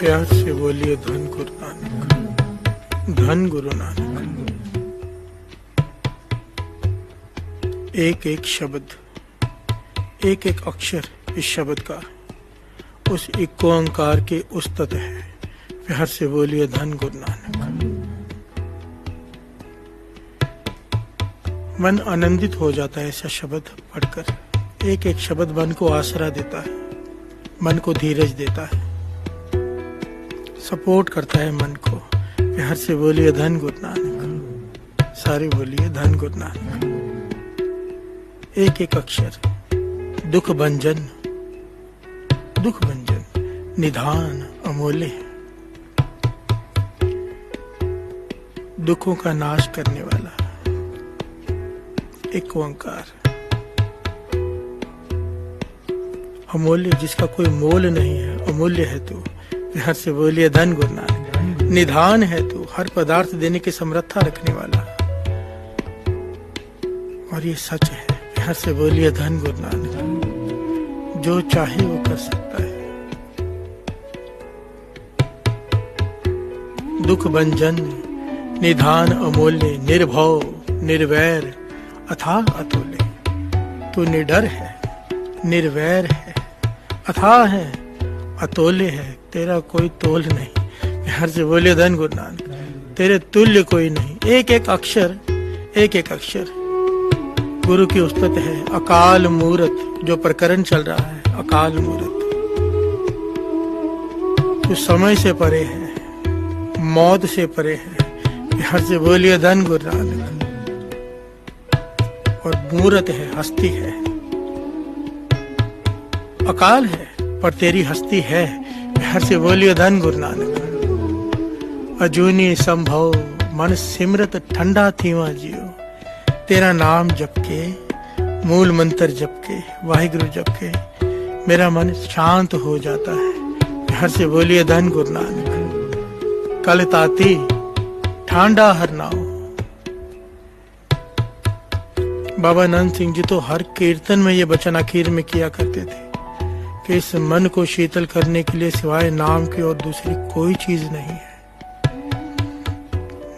प्यार से बोलिए धन गुरु नानक, धन गुरु नानक। एक एक शब्द, एक एक अक्षर इस शब्द का उस इक्को ओंकार के उस तत्व है। प्यार से बोलिए धन गुरु नानक। मन आनंदित हो जाता है ऐसा शब्द पढ़कर। एक एक शब्द मन को आसरा देता है, मन को धीरज देता है, सपोर्ट करता है मन को। प्यार से बोलिए धन गुरु नानक, सारे बोलिए धन गुरु नानक। एक एक अक्षर दुख भंजन, दुख भंजन निधान अमूल्य है, दुखों का नाश करने वाला एक ओंकार अमूल्य, जिसका कोई मोल नहीं है, अमूल्य है तू। प्यार से बोलिए धन गुरु नानक। निधान है तू, हर पदार्थ देने की समर्था रखने वाला, और ये सच है। प्यार से बोलिए धन गुरु नानक। जो चाहे वो कर सकता है। दुख भंजन निधान अमूल्य, निर्भव निर्वैर अथाह अतुल्य। तू निडर है, निर्वैर है, अथाह है, अतुल्य है, तेरा कोई तोल नहीं। प्यार से बोलिए धन गुरु नानक। तेरे तुल्य कोई नहीं। एक एक अक्षर, एक एक अक्षर गुरु की उस्तत है। अकाल मूरत, जो प्रकरण चल रहा है, अकाल मूरत। तू समय से परे है, मौत से परे है। प्यार से बोलिए धन गुरु नानक। और मूरत है, हस्ती है, अकाल है पर तेरी हस्ती है। प्यार से बोलिए धन गुरु नानक। अजूनी संभव मन सिमरत ठंडा थीवा जियो। तेरा नाम जप के, मूल मंत्र जप के, वाहिगुरु जप के मेरा मन शांत हो जाता है। प्यार से बोलिए धन गुरु नानक। कल ताती ठंडा हर नाव। बाबा नंद सिंह जी तो हर कीर्तन में ये वचन आखिर में किया करते थे कि इस मन को शीतल करने के लिए सिवाय नाम की और दूसरी कोई चीज नहीं है।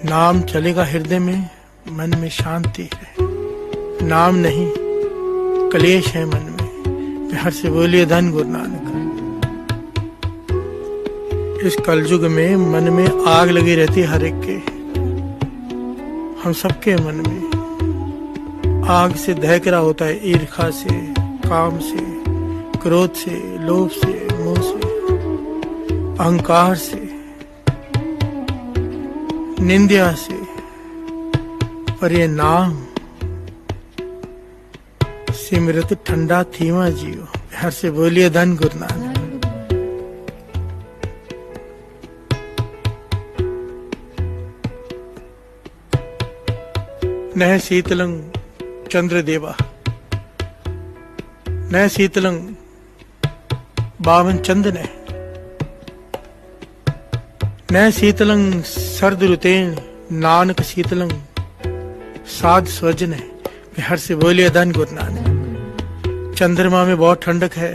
नाम चलेगा हृदय में, मन में शांति है। नाम नहीं, कलेश है मन में। प्यार से बोलिए धन गुरु नानक। इस कलयुग में मन में आग लगी रहती है हर एक के, हम सबके मन में आग से दहक रहा होता है। ईर्ष्या से, काम से, क्रोध से, लोभ से, मोह से, अहंकार से, निंदा से। पर ये नाम सिमरत ठंडा थीवा जियो। प्यार से बोलिए धन गुरु नानक। नह शीतलं चंद्र देवा, नह शीतलं बावन चंदन है, न शीतलं सर्द रुतेन नानक शीतलं साध स्वजन है। प्यार से बोलिए धन गुरु नानक। चंद्रमा में बहुत ठंडक है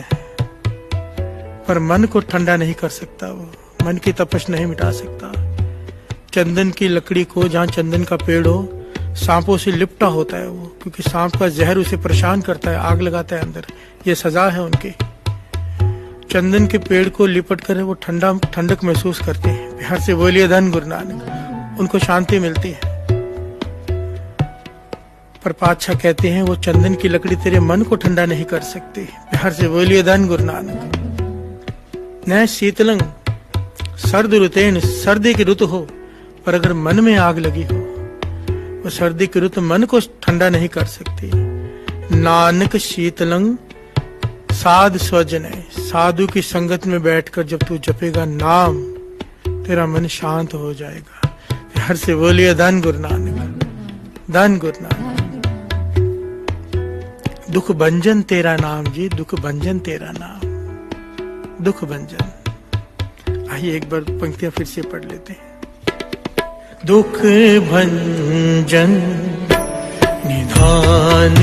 पर मन को ठंडा नहीं कर सकता। वो मन की तपश नहीं मिटा सकता। चंदन की लकड़ी को, जहाँ चंदन का पेड़ हो, सांपों से लिपटा होता है वो, क्योंकि सांप का जहर उसे परेशान करता है, आग लगाता है अंदर। ये सजा है उनकी। चंदन के पेड़ को लिपट कर वो ठंडक महसूस करते हैं। प्यार से बोलिए धन गुरु नानक। उनको शांति मिलती है। पर पातशाह कहते हैं वो चंदन की लकड़ी तेरे मन को ठंडा नहीं कर सकती। प्यार से बोलिए धन गुरु नानक। न शीतलं सर्द रुतेन, सर्दी की ऋतु हो पर अगर मन में आग लगी हो, वो सर्दी की ऋतु मन को ठंडा नहीं कर सकती। नानक शीतलं साध स्वजन है। साधु की संगत में बैठकर जब तू जपेगा नाम, तेरा मन शांत हो जाएगा। प्यार से बोलिए धन गुरु नानक, धन गुरु नानक। दुख भंजन तेरा नाम जी, दुख भंजन तेरा नाम, दुख भंजन। आइए एक बार पंक्तियां फिर से पढ़ लेते हैं। दुख भंजन निधान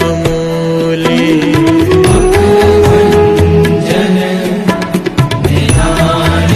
अमूल्य, निधान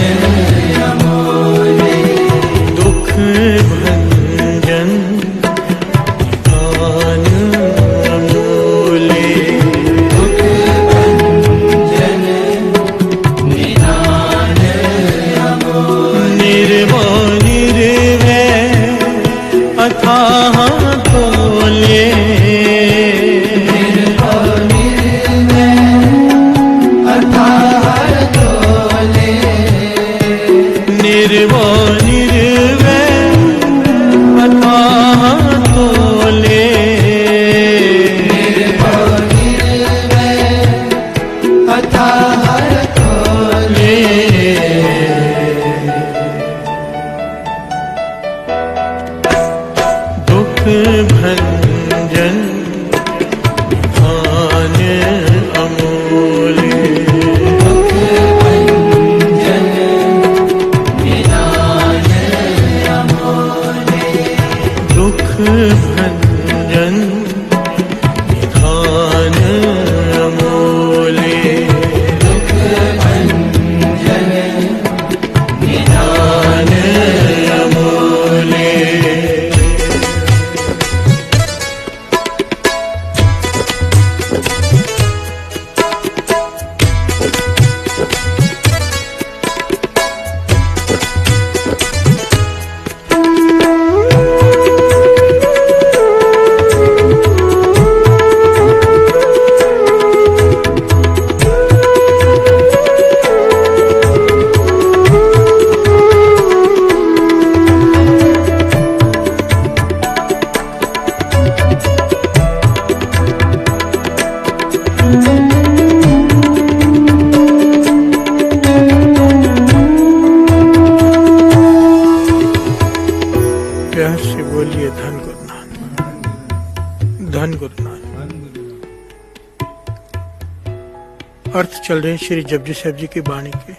अर्थ चल रहे हैं श्री जपजी साहब जी की बाणी के,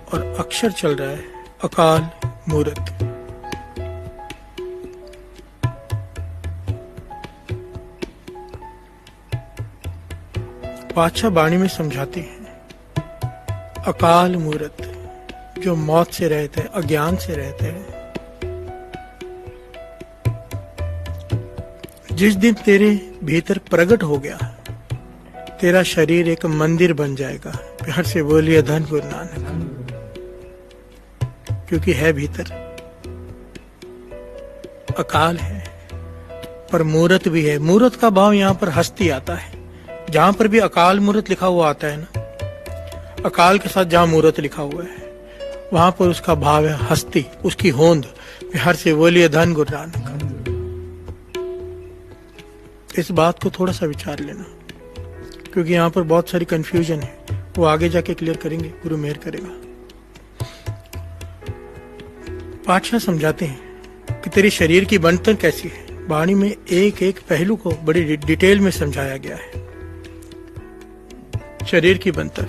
और अक्षर चल रहा है अकाल मूरत। पातशाह बाणी में समझाते हैं अकाल मूरत, जो मौत से रहते हैं, अज्ञान से रहते हैं, जिस दिन तेरे भीतर प्रकट हो गया, तेरा शरीर एक मंदिर बन जाएगा। प्यार से बोलिए धन गुरु नानक। क्योंकि है भीतर, अकाल है पर मूरत भी है। मूरत का भाव यहाँ पर हस्ती आता है। जहां पर भी अकाल मूरत लिखा हुआ आता है ना, अकाल के साथ जहां मूरत लिखा हुआ है वहां पर उसका भाव है हस्ती, उसकी होंद। प्यार से बोलिए धन गुरु नानक। इस बात को थोड़ा सा विचार लेना, क्योंकि यहाँ पर बहुत सारी कंफ्यूजन है, वो आगे जाके क्लियर करेंगे, गुरु मेहर करेगा। पातशाह समझाते हैं कि तेरी शरीर की बनतर कैसी है। वाणी में एक एक पहलू को बड़ी डिटेल में समझाया गया है। शरीर की बनतर,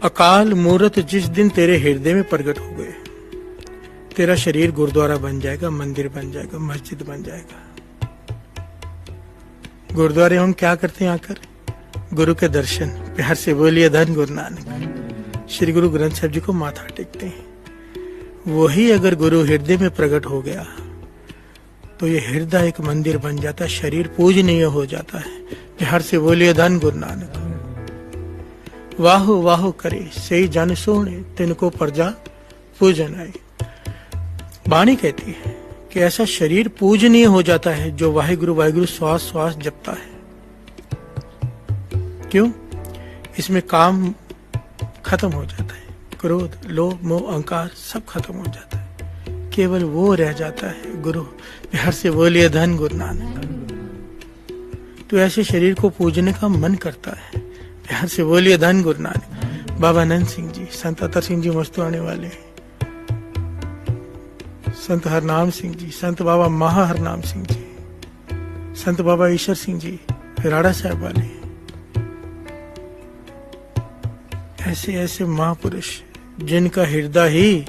अकाल मूरत जिस दिन तेरे हृदय में प्रकट हो गए, तेरा शरीर गुरुद्वारा बन जाएगा, मंदिर बन जाएगा, मस्जिद बन जाएगा। गुरुद्वारे हम क्या करते हैं आकर? गुरु के दर्शन। प्यार से बोलिए धन गुरु नानक। श्री गुरु ग्रंथ साहब जी को माथा टेकते हैं। वही अगर गुरु हृदय में प्रकट हो गया तो ये हृदय एक मंदिर बन जाता है, शरीर पूजनीय हो जाता है। प्यार से बोलिए धन गुरु नानक। वाहो वाहो करे सही जन सोने, तिनको प्रजा पूजन आए। वाणी कहती है कि ऐसा शरीर पूजनीय हो जाता है जो वाहिगुरु वाहिगुरु श्वास श्वास जपता है। क्यों? इसमें काम खत्म हो जाता है, क्रोध लोभ मोह अहंकार सब खत्म हो जाता है, केवल वो रह जाता है गुरु। प्यार से बोलिए धन गुरु नानक। तो ऐसे शरीर को पूजने का मन करता है। प्यार से बोलिए धन गुरु नानक। बाबा नंद सिंह जी, संत अतर सिंह जी मस्तू आने वाले, संत हरनाम सिंह जी, संत बाबा महा हरनाम सिंह जी, संत बाबा ईश्वर सिंह जी राड़ा साहब वाले, ऐसे ऐसे महापुरुष जिनका हृदय ही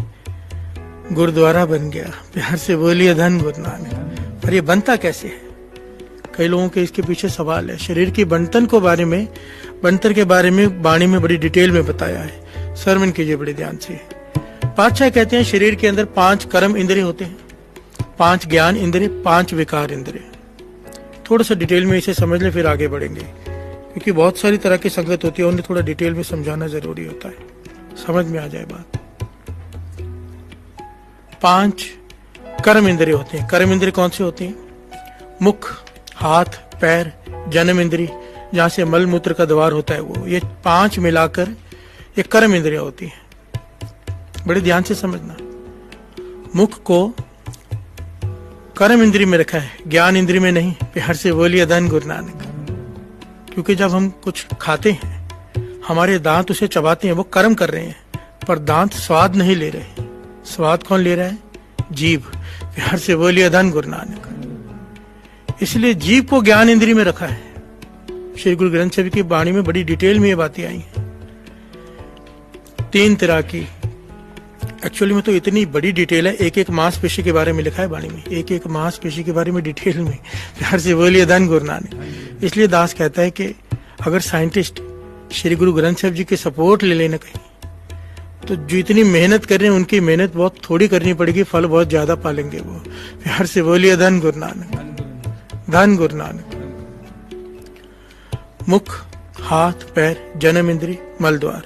गुरुद्वारा बन गया। प्यार से बोलिए धन गुरु नानक। पर ये बनता कैसे है? कई लोगों के इसके पीछे सवाल है। शरीर की बनतर के बारे में वाणी में बड़ी डिटेल में बताया है, श्रवण कीजिए बड़े ध्यान से। पातशाह कहते हैं शरीर के अंदर 5 कर्म इंद्रिय होते हैं, 5 ज्ञान इंद्रिय, 5 विकार इंद्रिय। थोड़ा सा डिटेल में इसे समझ ले, फिर आगे बढ़ेंगे, क्योंकि बहुत सारी तरह की संगत होती है, उन्हें थोड़ा डिटेल में समझाना जरूरी होता है, समझ में आ जाए बात। 5 कर्म इंद्रिय होते हैं। कर्म इंद्रिय कौन से होते हैं? मुख, हाथ, पैर, जन्म इंद्रिय, जहां से मल मूत्र का द्वार होता है वो, ये 5 मिलाकर ये कर्म इंद्रिय होती है। बड़े ध्यान से समझना। मुख को कर्म इंद्रिय में रखा है, ज्ञान इंद्रिय में नहीं। प्यार से बोलिए धन गुरु नानक। क्योंकि जब हम कुछ खाते हैं, हमारे दांत उसे चबाते हैं, वो कर्म कर रहे हैं, पर दांत स्वाद नहीं ले रहे। स्वाद कौन ले रहा है? जीभ। प्यार से बोलिए धन गुरु नानक। इसलिए जीभ को ज्ञान इंद्रिय में रखा है। श्री गुरु ग्रंथ साहब की वाणी में बड़ी डिटेल में ये बातें आई हैं। 3 तरह की, एक्चुअली में तो इतनी बड़ी डिटेल है, एक एक मांसपेशी के बारे में लिखा है वाणी में, एक एक मांसपेशी के बारे में डिटेल में। प्यार से बोलिए धन गुरु नानक। इसलिए दास कहता है कि अगर साइंटिस्ट श्री गुरु ग्रंथ साहब जी की सपोर्ट ले लेना कहीं, तो जो इतनी मेहनत कर रहे हैं उनकी मेहनत बहुत थोड़ी करनी पड़ेगी, फल बहुत ज्यादा पालेंगे वो। प्यार से बोलिए धन गुरु नानक। धन गुरु नानक। मुख, हाथ, पैर, जन्म इंद्रिय, मल द्वार,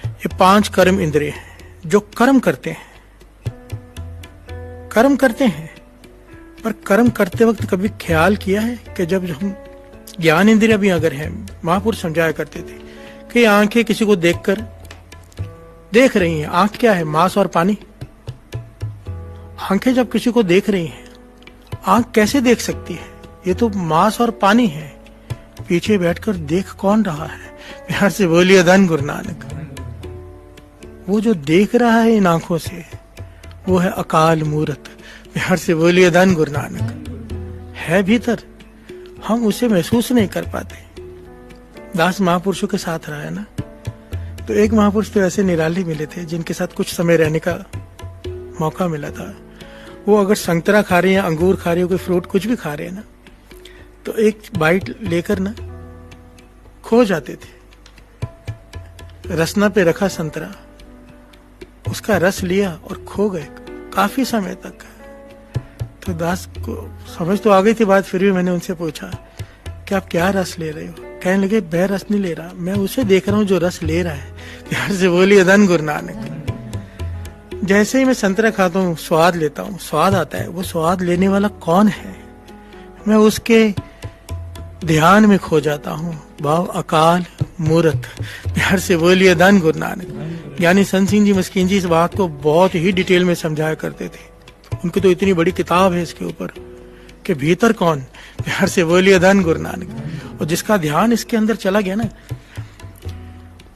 ये 5 कर्म इंद्रिय हैं जो कर्म करते हैं। कर्म करते हैं, पर कर्म करते वक्त कभी ख्याल किया है कि जब हम ज्ञान इंद्रिय भी अगर है, महापुरुष समझाया करते थे कि आंखें किसी को देखकर देख रही हैं। आंख क्या है? मांस और पानी। आंखें जब किसी को देख रही हैं, आंख कैसे देख सकती है? ये तो मांस और पानी है। पीछे बैठकर देख कौन रहा है? प्यार से बोलिए धन गुरु नानक। वो जो देख रहा है इन आंखों से, वो है अकाल मूरत। प्यार से बोलिए धन गुरु नानक। है भीतर, हम उसे महसूस नहीं कर पाते। दास महापुरुषों के साथ रहा है ना, तो एक महापुरुष तो ऐसे निराले मिले थे जिनके साथ कुछ समय रहने का मौका मिला था। वो अगर संतरा खा रहे हैं, अंगूर खा रहे हैं, कोई फ्रूट कुछ भी खा रहे हैं ना, तो एक बाइट लेकर ना खो जाते थे। रसना पे रखा संतरा, उसका रस लिया और खो गए काफी समय तक। तो दास को समझ तो आ गई थी बात, फिर भी मैंने उनसे पूछा कि आप क्या रस ले रहे हो? कहने लगे मैं रस नहीं ले रहा, मैं उसे देख रहा हूँ जो रस ले रहा है। प्यार से बोलिए धन गुरु नानक। जैसे ही मैं संतरा खाता हूँ, स्वाद लेता हूँ, स्वाद आता है, वो स्वाद लेने वाला कौन है, मैं उसके ध्यान में खो जाता हूँ। भाव अकाल मूर्त। प्यार से बोलिए धन गुरु नानक। ज्ञानी संत सिंह जी मस्कीन जी इस बात को बहुत ही डिटेल में समझाया करते थे। उनकी तो इतनी बड़ी किताब है इसके ऊपर कि भीतर कौन। प्यार से बोलिए धन गुरु नानक। और जिसका ध्यान इसके अंदर चला गया ना,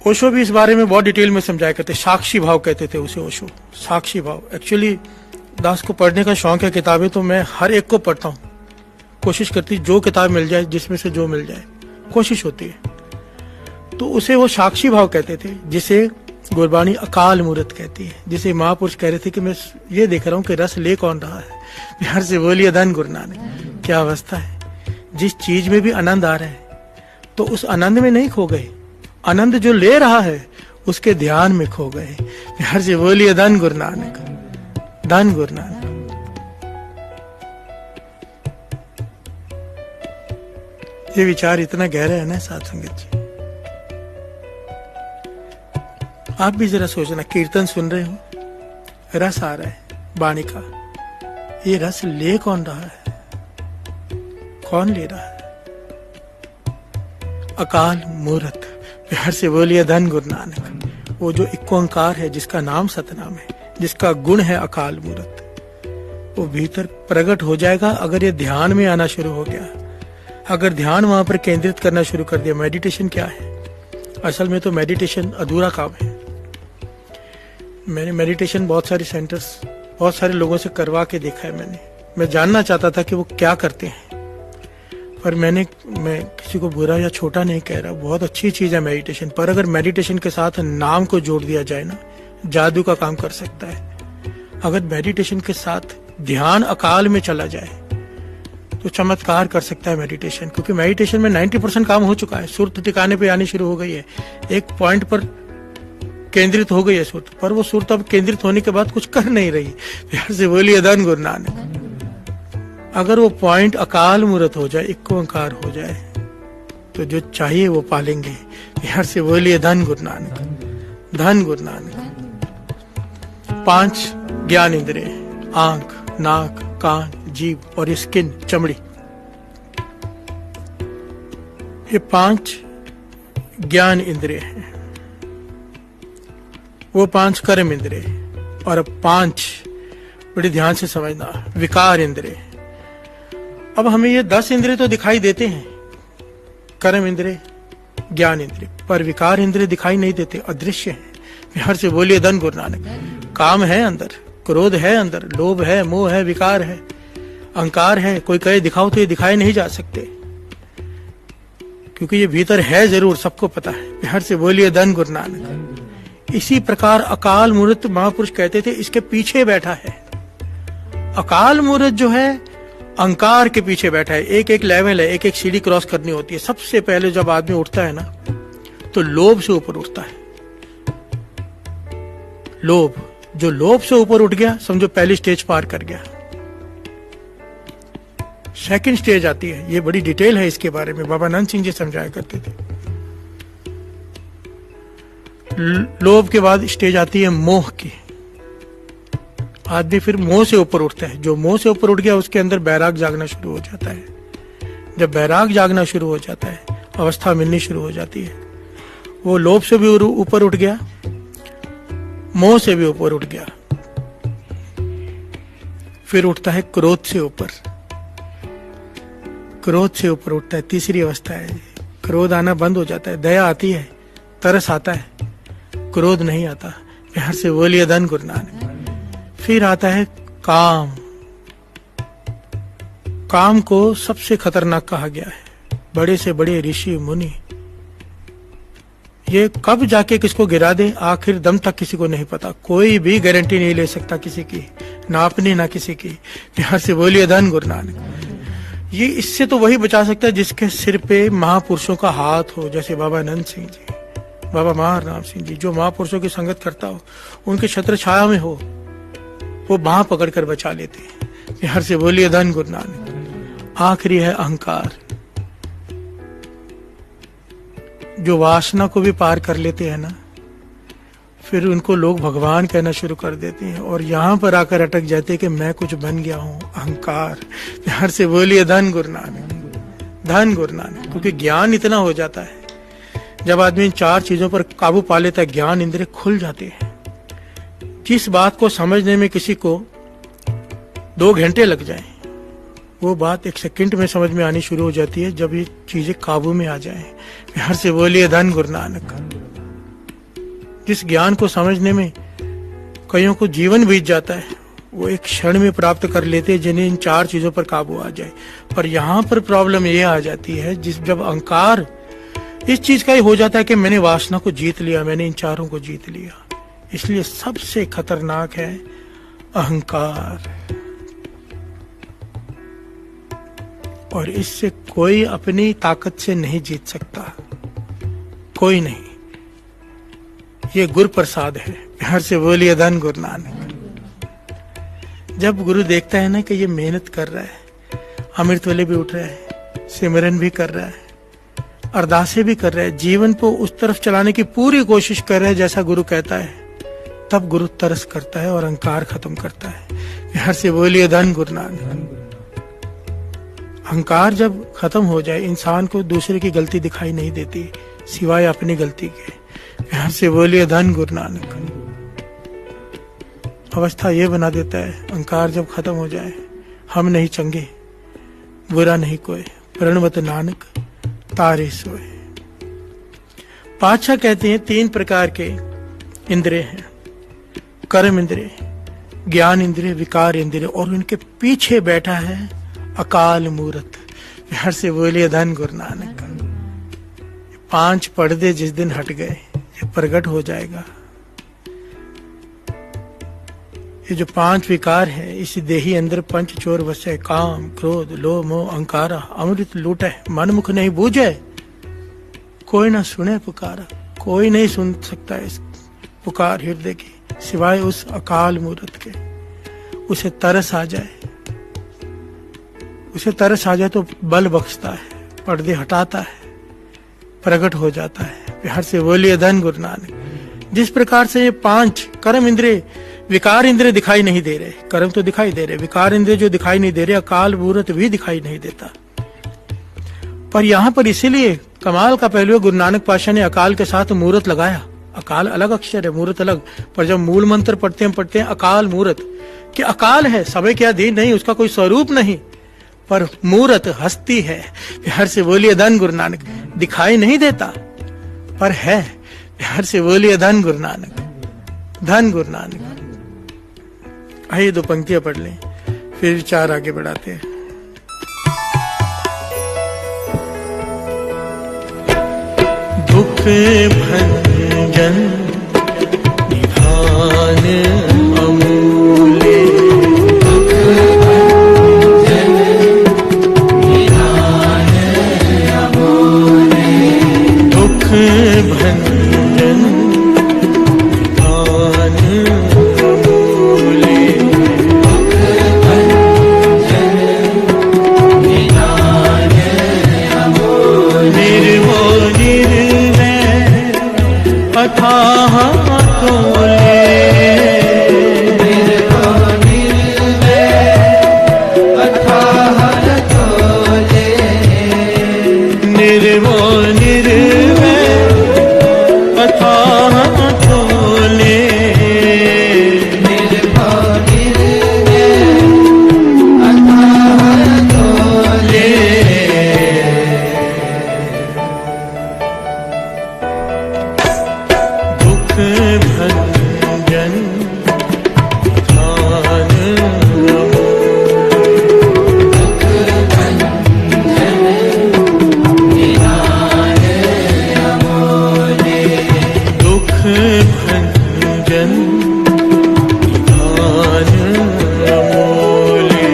ओशो भी इस बारे में बहुत डिटेल में समझाया करते। साक्षी भाव कहते थे उसे ओशो, साक्षी भाव। एक्चुअली दास को पढ़ने का शौक है, किताबें तो मैं हर एक को पढ़ता हूँ, कोशिश करती जो किताब मिल जाए, जिसमें से जो मिल जाए कोशिश होती है। तो उसे वो साक्षी भाव कहते थे, जिसे गुरबाणी अकाल मूर्त कहती है, जिसे महापुरुष कह रहे थे कि मैं ये देख रहा हूँ कि रस ले कौन रहा है। प्यार से बोलिए धन गुरु नानक। क्या अवस्था है, जिस चीज में भी आनंद आ रहा है तो उस आनंद में नहीं खो गए, आनंद जो ले रहा है उसके ध्यान में खो गए। प्यार से बोलिए धन गुरु नानक, धन गुरु नानक। ये विचार इतना गहरा है ना साथ संगत जी। आप भी जरा सोचना, कीर्तन सुन रहे हो, रस आ रहा है वाणी का, ये रस ले कौन रहा है, कौन ले रहा है? अकाल मूर्त। प्यार से बोलिए धन गुरु नानक। वो जो इक्को ओंकार है, जिसका नाम सतनाम है, जिसका गुण है अकाल मूर्त, वो भीतर प्रकट हो जाएगा अगर ये ध्यान में आना शुरू हो गया, अगर ध्यान वहां पर केंद्रित करना शुरू कर दिया। मेडिटेशन क्या है? असल में तो मेडिटेशन अधूरा काम है। मैंने मेडिटेशन बहुत सारे सेंटर्स, बहुत सारे लोगों से करवा के देखा है। मैं जानना चाहता था कि वो क्या करते हैं, पर मैं किसी को बुरा या छोटा नहीं कह रहा, बहुत अच्छी चीज है मेडिटेशन। पर अगर मेडिटेशन के साथ नाम को जोड़ दिया जाए ना, जादू का काम कर सकता है। अगर मेडिटेशन के साथ ध्यान अकाल में चला जाए तो चमत्कार कर सकता है मेडिटेशन। क्योंकि मेडिटेशन में 90% काम हो चुका है, सुर्त टिकाने पे आनी शुरू हो गई है, एक पॉइंट पर केंद्रित हो गई है सुर्त, पर वो सुर्त अब केंद्रित होने के बाद कुछ कर नहीं रही। प्यार से बोलिए धन गुरु नानक। अगर वो पॉइंट अकाल मूर्त हो जाए, इक्को ओंकार हो जाए, तो जो चाहिए वो पालेंगे। प्यार से बोलिए धन गुरु नानक, धन गुरु नानक। 5 ज्ञान इंद्रिय, आंख, नाक, कान, जीभ और स्किन, चमड़ी, ये 5 ज्ञान इंद्रिय हैं। वो 5 कर्म इंद्रिय, और अब 5 बड़े ध्यान से समझना, विकार इंद्रिय। अब हमें ये 10 इंद्रिय तो दिखाई देते हैं, कर्म इंद्रिय, ज्ञान इंद्रिय, पर विकार इंद्रिय दिखाई नहीं देते, अदृश्य है। प्यार से बोलिए धन गुरु नानक। काम है अंदर, क्रोध है अंदर, लोभ है, मोह है, विकार है, अहंकार है। कोई कहे दिखाओ तो ये दिखाए नहीं जा सकते, क्योंकि ये भीतर है जरूर, सबको पता है। प्यार से बोलिए धन गुरु नानक। इसी प्रकार अकाल मूर्त महापुरुष कहते थे इसके पीछे बैठा है। अकाल मूर्त जो है अहंकार के पीछे बैठा है। एक एक लेवल है, एक एक सीढ़ी क्रॉस करनी होती है। सबसे पहले जब आदमी उठता है ना, तो लोभ से ऊपर उठता है। लोभ, जो लोभ से ऊपर उठ गया, समझो पहली स्टेज पार कर गया। सेकंड स्टेज आती है, ये बड़ी डिटेल है इसके बारे में, बाबा नंद सिंह जी समझाया करते थे। लोभ के बाद स्टेज आती है मोह की। आदमी फिर मोह से ऊपर उठता है। जो मोह से ऊपर उठ गया, उसके अंदर बैराग जागना शुरू हो जाता है। जब बैराग जागना शुरू हो जाता है, अवस्था मिलनी शुरू हो जाती है। वो लोभ से भी ऊपर उठ गया, मोह से भी ऊपर उठ गया, फिर उठता है क्रोध से ऊपर। क्रोध से ऊपर उठता है, तीसरी अवस्था है। क्रोध आना बंद हो जाता है, दया आती है, तरस आता है, क्रोध नहीं आता। प्यार से बोलिए धन गुरु नानक। फिर आता है काम। काम को सबसे खतरनाक कहा गया है। बड़े से बड़े ऋषि मुनि ये कब जाके किसको गिरा दे आखिर दम तक किसी को नहीं पता। कोई भी गारंटी नहीं ले सकता किसी की, ना अपनी ना किसी की। बिहार से बोलिए धन गुरु नानक। ये इससे तो वही बचा सकता है जिसके सिर पे महापुरुषों का हाथ हो, जैसे बाबा आनंद सिंह जी, बाबा महार राम सिंह जी, जो महापुरुषों की संगत करता हो, उनके छत्र छाया में हो, वो बाह पकड़ कर बचा लेते हैं। बिहार से बोलिए धन गुरु नानक। आखिरी है अहंकार, जो वासना को भी पार कर लेते हैं ना, फिर उनको लोग भगवान कहना शुरू कर देते हैं और यहां पर आकर अटक जाते हैं कि मैं कुछ बन गया हूं। अहंकार। बिहार से बोलिए धन गुरु नानक, धन गुरु नानक। क्योंकि ज्ञान इतना हो जाता है, जब आदमी इन 4 चीजों पर काबू पा लेता है, ज्ञान इंद्रिय खुल जाते हैं। जिस बात को समझने में किसी को 2 घंटे लग जाए, वो बात 1 सेकंड में समझ में आनी शुरू हो जाती है, जब ये चीजें काबू में आ जाएं। बिहार से बोलिए धन गुरु नानक। जिस ज्ञान को समझने में कईयों को जीवन बीत जाता है, वो एक क्षण में प्राप्त कर लेते हैं, जिन्हें इन 4 चीजों पर काबू आ जाए। पर यहाँ पर प्रॉब्लम ये आ जाती है, जब अहंकार इस चीज का ही हो जाता है कि मैंने वासना को जीत लिया, मैंने इन 4 को जीत लिया। इसलिए सबसे खतरनाक है अहंकार, और इससे कोई अपनी ताकत से नहीं जीत सकता, कोई नहीं। ये गुरु प्रसाद है। बिहार से बोलिए धन गुरु नानक। जब गुरु देखता है ना कि ये मेहनत कर रहा है, अमृत वेले भी उठ रहा है, सिमरन भी कर रहा है, अरदासें भी कर रहा है, जीवन को उस तरफ चलाने की पूरी कोशिश कर रहा है जैसा गुरु कहता है, तब गुरु तरस करता है और अहंकार खत्म करता है। बिहार से बोलिए धन गुरु नानक। अहंकार जब खत्म हो जाए, इंसान को दूसरे की गलती दिखाई नहीं देती सिवाय अपनी गलती के। बिहार से बोलिए धन गुरु नानक। अवस्था ये बना देता है, अहंकार जब खत्म हो जाए, हम नहीं चंगे, बुरा नहीं कोई, प्रणवत नानक तारे सोए। पातशाह कहते हैं 3 प्रकार के इंद्रिय हैं, कर्म इंद्रिय, ज्ञान इंद्रिय, विकार इंद्रिय, और उनके पीछे बैठा है अकाल मूरत। बिहार से बोलिए धन गुरु नानक। 5 पर्दे जिस दिन हट गए, ये प्रकट हो जाएगा। ये जो 5 विकार है, इस देही अंदर पंच चोर वसे, काम क्रोध लोभ मोह अहंकारा, अमृत लूटे मन मुख नहीं बूझे, कोई ना सुने पुकारा। कोई नहीं सुन सकता इस पुकार हृदय की सिवाय उस अकाल मूरत के। उसे तरस आ जाए, उसे तरस आ जाए तो बल बख्शता है, पर्दे हटाता है, प्रकट हो जाता है। बिहार से बोलिए धन गुरु नानक। जिस प्रकार से ये 5 कर्म इंद्रिय, विकार इंद्रिय दिखाई नहीं दे रहे, कर्म तो दिखाई दे रहे, विकार इंद्रिय जो दिखाई नहीं दे रहे, अकाल मूरत भी दिखाई नहीं देता। पर यहाँ पर इसीलिए कमाल का पहलू गुरु नानक पातशाह ने अकाल के साथ मूरत लगाया। अकाल अलग अक्षर है, मूरत अलग, पर जब मूल मंत्र पढ़ते हैं अकाल मूरत, कि अकाल है, समय के अधीन नहीं, उसका कोई स्वरूप नहीं, पर मूरत हस्ती है। बिहार से बोलिए धन गुरु नानक। दिखाई नहीं देता पर है। बिहार से बोलिए धन गुरु नानक, धन गुरु नानक। आइए 2 पंक्तियां पढ़ लें, फिर विचार आगे बढ़ाते हैं। दुख भंजन निधान अमूल्य, भंजन निधान अमूल्य, निर्मोह निर्वैर अथाह तोले, निर्मोह निर्वैर अथाह तोले, दुख भंजन निधान अमूल्य, भंजन निधान अमोले।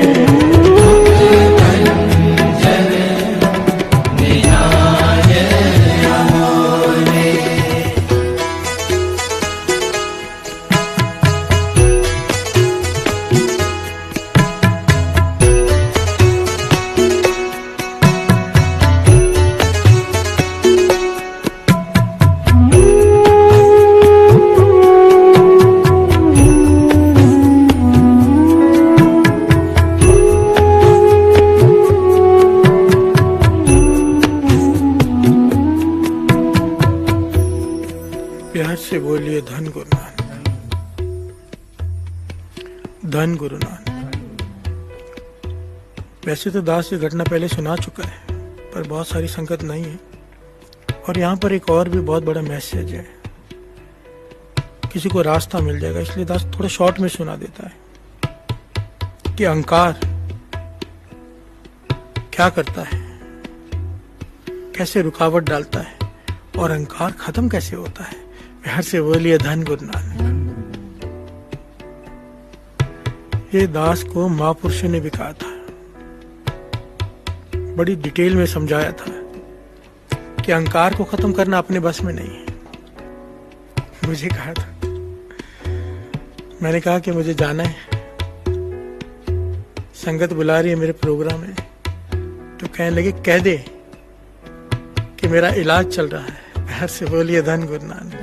प्यार से बोलिए धन गुरु नानक, धन गुरु नानक। वैसे तो दास ये घटना पहले सुना चुका है, पर बहुत सारी संगत नहीं है। और यहाँ पर एक और भी बहुत बड़ा मैसेज है, किसी को रास्ता मिल जाएगा, इसलिए दास थोड़ा शॉर्ट में सुना देता है कि अहंकार क्या करता है, कैसे रुकावट डालता है और अहंकार खत्म कैसे होता है। प्यार से बोलिए धन गुरु नानक। ये दास को महापुरुषों ने भी कहा था, बड़ी डिटेल में समझाया था कि अहंकार को खत्म करना अपने बस में नहीं है। मुझे कहा था, मैंने कहा कि मुझे जाना है, संगत बुला रही है मेरे प्रोग्राम में, तो कहने लगे कह दे कि मेरा इलाज चल रहा है। प्यार से बोलिए धन गुरु नानक।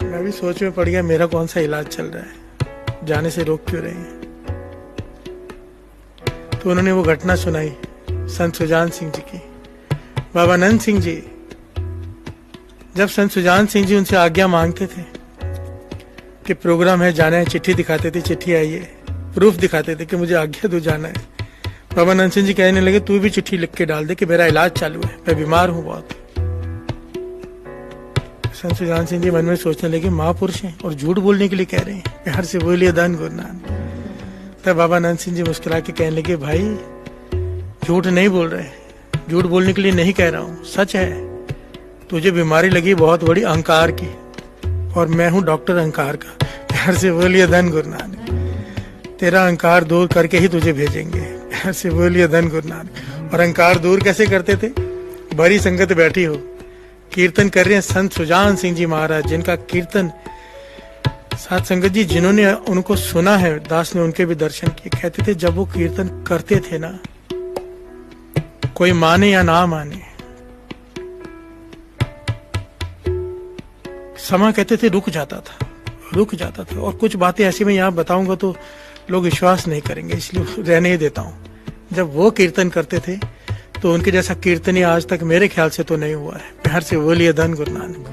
मैं भी सोच में पड़ गया, मेरा कौन सा इलाज चल रहा है, जाने से रोक क्यों रहे हैं। तो उन्होंने वो घटना सुनाई संत सुजान सिंह जी की। बाबा नंद सिंह जी, जब संत सुजान सिंह जी उनसे आज्ञा मांगते थे कि प्रोग्राम है, जाना है, चिट्ठी दिखाते थे, चिट्ठी आई है, प्रूफ दिखाते थे कि मुझे आज्ञा दो, जाना है। बाबा नंद सिंह जी कहने लगे तू भी चिट्ठी लिख के डाल दे कि मेरा इलाज चालू है, मैं बीमार हूं बहुत। संत सुजान सिंह जी मन में सोचने लगे महापुरुष हैं और झूठ बोलने के लिए कह रहे हैं। प्यार से बोलिए धन गुरु नानक। तब बाबा नंद सिंह जी मुस्कुरा के कहने लगे भाई झूठ नहीं बोल रहे, झूठ बोलने के लिए नहीं कह रहा हूँ, सच है। तुझे बीमारी लगी बहुत बड़ी अहंकार की, और मैं हूँ डॉक्टर अहंकार का। प्यार से बोलिए धन गुरु नानक। तेरा अहंकार दूर करके ही तुझे भेजेंगे। प्यार से बोलिए धन गुरु नानक। और अहंकार दूर कैसे करते थे? भरी संगत बैठी हो, कीर्तन कर रहे हैं संत सुजान सिंह जी महाराज, जिनका कीर्तन साथ संगत जी जिन्होंने उनको सुना है, दास ने उनके भी दर्शन किए। कहते थे जब वो कीर्तन करते थे ना, कोई माने या ना माने, समय कहते थे रुक जाता था, रुक जाता था। और कुछ बातें ऐसी मैं यहाँ बताऊंगा तो लोग विश्वास नहीं करेंगे, इसलिए रहने ही देता हूँ। जब वो कीर्तन करते थे तो उनके जैसा कीर्तनी आज तक मेरे ख्याल से तो नहीं हुआ है। प्यार से बोलिए धन गुरु नानक।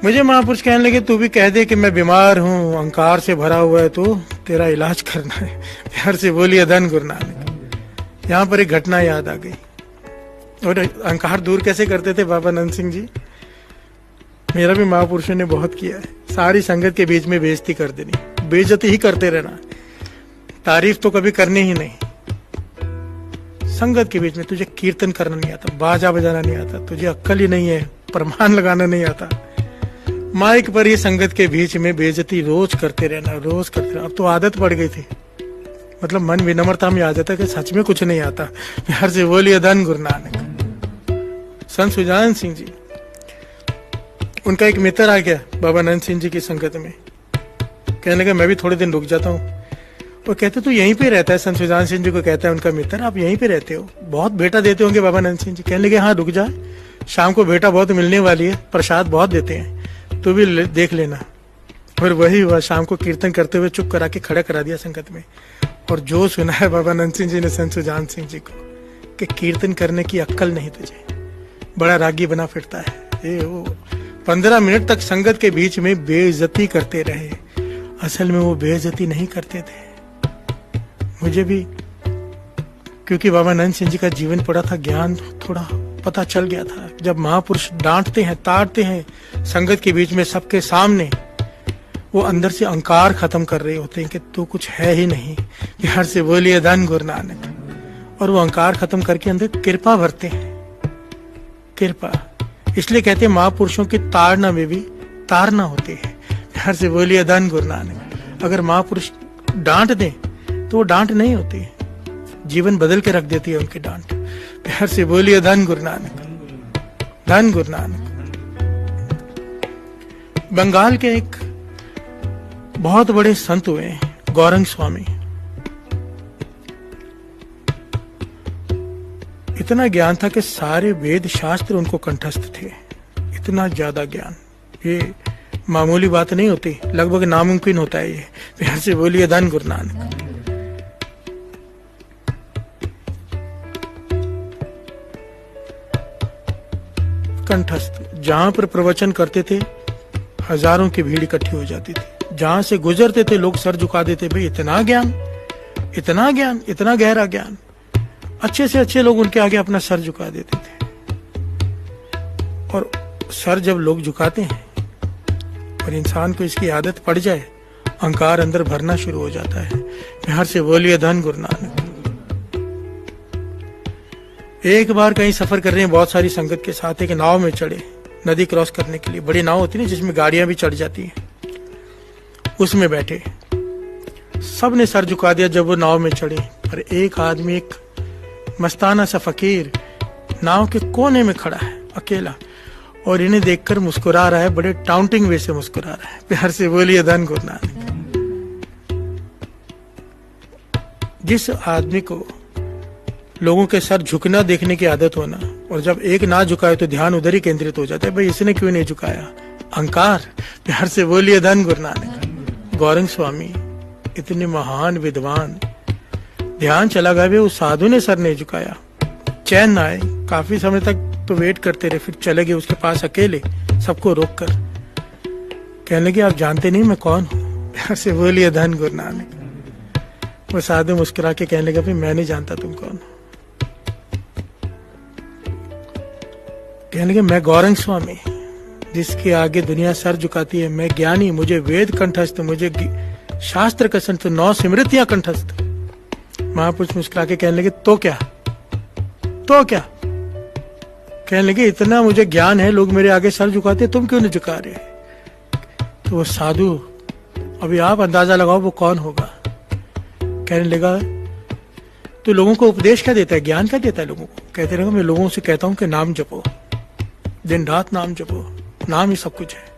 मुझे महापुरुष कहने लगे तू भी कह दे कि मैं बीमार हूँ, अहंकार से भरा हुआ है, तो तेरा इलाज करना है। प्यार से बोलिए धन गुरु नानक। यहाँ पर एक घटना याद आ गई। और अहंकार दूर कैसे करते थे बाबा नंद सिंह जी? मेरा भी महापुरुषों ने बहुत किया है। सारी संगत के बीच में बेइज्जती कर देनी, बेइज्जती ही करते रहना, तारीफ तो कभी करनी ही नहीं। संगत के बीच में तुझे कीर्तन करना नहीं आता, बाजा बजाना नहीं आता, तुझे अक्ल ही नहीं है, प्रमाण लगाना नहीं आता, माइक पर ही संगत के बीच में बेइज्जती रोज करते रहना, रोज करते रहना। अब तो आदत पड़ गई थी, मतलब मन विनम्रता में आ जाता कि सच में कुछ नहीं आता। प्यार से बोलिए धन गुरु नानक। संत सुजान सिंह जी, उनका एक मित्र आ गया बाबा नंद सिंह जी की संगत में, कहने लगा मैं भी थोड़े दिन रुक जाता हूँ। वो कहते तू यहीं पे रहता है? संत सुजान सिंह जी को कहता है उनका मित्र, आप यहीं पे रहते हो, बहुत बेटा देते होंगे बाबा नंद सिंह जी। कहने लगे हाँ रुक जा, शाम को बेटा बहुत मिलने वाली है, प्रसाद बहुत देते हैं, तू भी देख लेना। और वही हुआ, शाम को कीर्तन करते हुए चुप करा के खड़ा करा दिया संगत में। और जो सुना है बाबा नंद सिंह जी ने संत सुजान सिंह जी को कि कीर्तन करने की अक्ल नहीं तुझे, बड़ा रागी बना फिरता है। ये वो 15 मिनट तक संगत के बीच में बेइज्जती करते रहे। असल में वो बेइज्जती नहीं करते थे। मुझे भी क्योंकि बाबा नंद सिंह जी का जीवन पढ़ा था, ज्ञान थोड़ा पता चल गया था। जब महापुरुष डांटते हैं, ताड़ते हैं संगत के बीच में सबके सामने, वो अंदर से अहंकार खत्म कर रहे होते हैं कि तू कुछ है ही नहीं। प्यार से बोलिए धन गुरु नानक। और वो अहंकार खत्म करके अंदर कृपा भरते हैं। कृपा, इसलिए कहते हैं महापुरुषों की ताड़ना में भी तारना होती है। प्यार से बोलिए धन गुरु नानक। अगर महापुरुष डांट दें तो वो डांट नहीं होती, जीवन बदल के रख देती है उनकी डांट। प्यार से बोलिए धन गुरु नानक, धन गुरु नानक। बंगाल के एक बहुत बड़े संत हुए गौरंग स्वामी। इतना ज्ञान था कि सारे वेद शास्त्र उनको कंठस्थ थे। इतना ज्यादा ज्ञान, ये मामूली बात नहीं होती, लगभग नामुमकिन होता है ये। प्यार से बोलिए धन गुरु नानक। कंठस्थ, जहां पर प्रवचन करते थे हजारों की भीड़ इकट्ठी हो जाती थी। जहां से गुजरते थे लोग सर झुका देते, भाई इतना ज्ञान, इतना ज्ञान, इतना गहरा ज्ञान। अच्छे से अच्छे लोग उनके आगे अपना सर झुका देते थे। और सर जब लोग झुकाते हैं और इंसान को इसकी आदत पड़ जाए, अहंकार अंदर भरना शुरू हो जाता है। प्यार से बोलिए धन गुरु नानक। एक बार कहीं सफर कर रहे हैं बहुत सारी संगत के साथ, एक नाव में चढ़े नदी क्रॉस करने के लिए। बड़ी नाव होती है जिसमें गाड़ियां भी चढ़ जाती हैं, उसमें बैठे। सब ने सर झुका दिया जब वो नाव में चढ़े, पर एक आदमी, एक मस्ताना सा फकीर नाव के कोने में खड़ा है अकेला, और इन्हें देखकर मुस्कुरा रहा है, बड़े टाउंटिंग वे से मुस्कुरा रहा है। प्यार से बोलिए धन गुरु नानक। जिस आदमी को लोगों के सर झुकना देखने की आदत होना, और जब एक ना झुकाए तो ध्यान उधर ही केंद्रित हो जाता है, भाई इसने क्यों नहीं झुकाया, अहंकार। प्यार से बोलिए धन गुरु नानक। गौरंग स्वामी इतने महान विद्वान, ध्यान चला गया, उस साधु ने सर नहीं झुकाया। चैन ना आए, काफी समय तक तो वेट करते रहे, फिर चले गए उसके पास अकेले, सबको रोक कर। कहने लगे आप जानते नहीं मैं कौन हूं। प्यार से बोलिए धन गुरु नानक। वो साधु मुस्कुरा के कहने लगा, भाई मैं नहीं जानता तुम कौन हो। कहने लगे मैं गौरंग स्वामी, जिसके आगे दुनिया सर झुकाती है। मैं ज्ञानी, मुझे वेद कंठस्थ, मुझे शास्त्र कंठस्थ, 9 स्मृतियां कंठस्थ। महापुरुष मुस्कुरा के कहने लगे तो क्या, तो क्या। कहने लगे इतना मुझे ज्ञान है, लोग मेरे आगे सर झुकाते, तुम क्यों नहीं झुका रहे। तो वो साधु, अभी आप अंदाजा लगाओ वो कौन होगा। कहने लगा तो लोगों को उपदेश क्या देता है, ज्ञान क्या देता है लोगों को। कहते रहो मैं लोगों से कहता हूं कि नाम जपो, दिन रात नाम जपो, नाम ही सब कुछ है।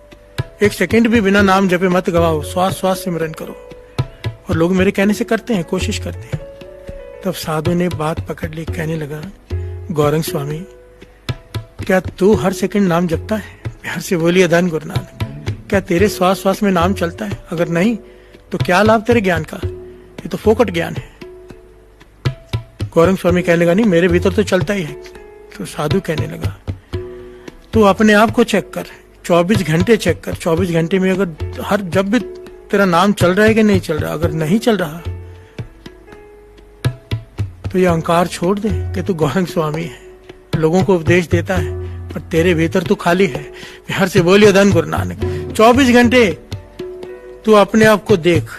एक सेकंड भी बिना नाम जपे मत गवाओ, श्वास श्वास सिमरन करो। और लोग मेरे कहने से करते हैं, कोशिश करते हैं। तब साधु ने बात पकड़ ली, कहने लगा गौरंग स्वामी क्या तू हर सेकंड नाम जपता है। प्यार से बोलिए धन गुरु नानक। क्या तेरे श्वास श्वास में नाम चलता है, अगर नहीं तो क्या लाभ तेरे ज्ञान का, ये तो फोकट ज्ञान है। गौरंग स्वामी कहने लगा नहीं मेरे भीतर तो चलता ही है। तो साधु कहने लगा तू अपने आप को चेक कर, 24 घंटे चेक कर। 24 घंटे में अगर हर जब भी तेरा नाम चल रहा है कि नहीं चल रहा, अगर नहीं चल रहा तो ये अहंकार छोड़ दे कि तू गौरंग स्वामी है, लोगों को उपदेश देता है, पर तेरे भीतर तू खाली है। प्यार से बोलिए धन गुरु नानक। 24 घंटे तू अपने आप को देख,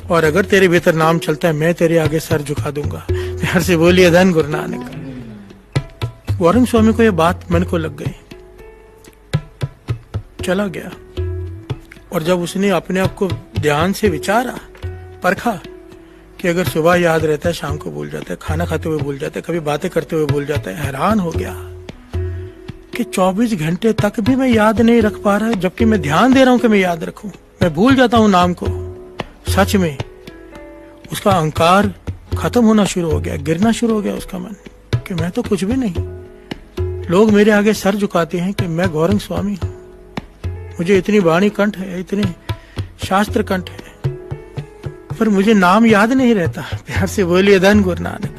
और अगर तेरे भीतर नाम चलता है मैं तेरे आगे सर झुका दूंगा। प्यार से बोलिए धन गुरु नानक। गौरंग स्वामी को यह बात मन को लग गई, चला गया। और जब उसने अपने आप को ध्यान से विचारा, परखा कि अगर सुबह याद रहता है शाम को भूल जाता है, खाना खाते हुए भूल जाता है, कभी बातें करते हुए भूल जाता है, हैरान हो गया कि 24 घंटे तक भी मैं याद नहीं रख पा रहा, जबकि मैं ध्यान दे रहा हूं कि मैं याद रखूं, मैं भूल जाता हूं नाम को। सच में उसका अहंकार खत्म होना शुरू हो गया, गिरना शुरू हो गया उसका मन कि मैं तो कुछ भी नहीं। लोग मेरे आगे सर झुकाते हैं कि मैं गौरंग स्वामी हूं, मुझे इतनी वाणी कंठ है, इतने शास्त्र कंठ है, पर मुझे नाम याद नहीं रहता। प्यार से बोलिए धन गुरु नानक।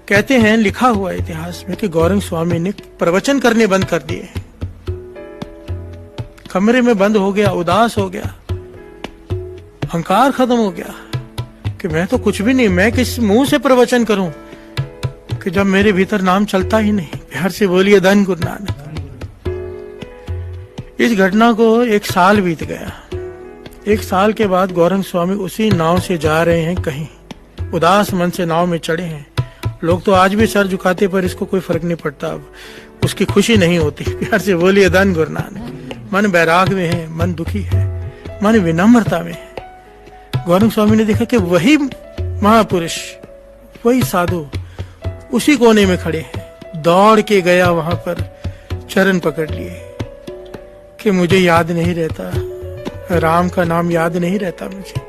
कहते हैं लिखा हुआ इतिहास में कि गौरंग स्वामी ने प्रवचन करने बंद कर दिए, कमरे में बंद हो गया, उदास हो गया, अहंकार खत्म हो गया कि मैं तो कुछ भी नहीं, मैं किस मुंह से प्रवचन करूं कि जब मेरे भीतर नाम चलता ही नहीं। प्यार से बोलिए धन गुरु नानक। इस घटना को 1 साल बीत गया। 1 साल के बाद गौरंग स्वामी उसी नाव से जा रहे हैं कहीं, उदास मन से नाव में चढ़े हैं, लोग तो आज भी सर झुकाते पर इसको कोई फर्क नहीं पड़ता, अब उसकी खुशी नहीं होती। प्यार से बोलिए धन गुरु नानक। मन बैराग में है, मन दुखी है, मन विनम्रता में है। गौरंग स्वामी ने देखा कि वही महापुरुष, वही साधु उसी कोने में खड़े हैं। दौड़ के गया वहां पर, चरण पकड़ लिए कि मुझे याद नहीं रहता, राम का नाम याद नहीं रहता मुझे,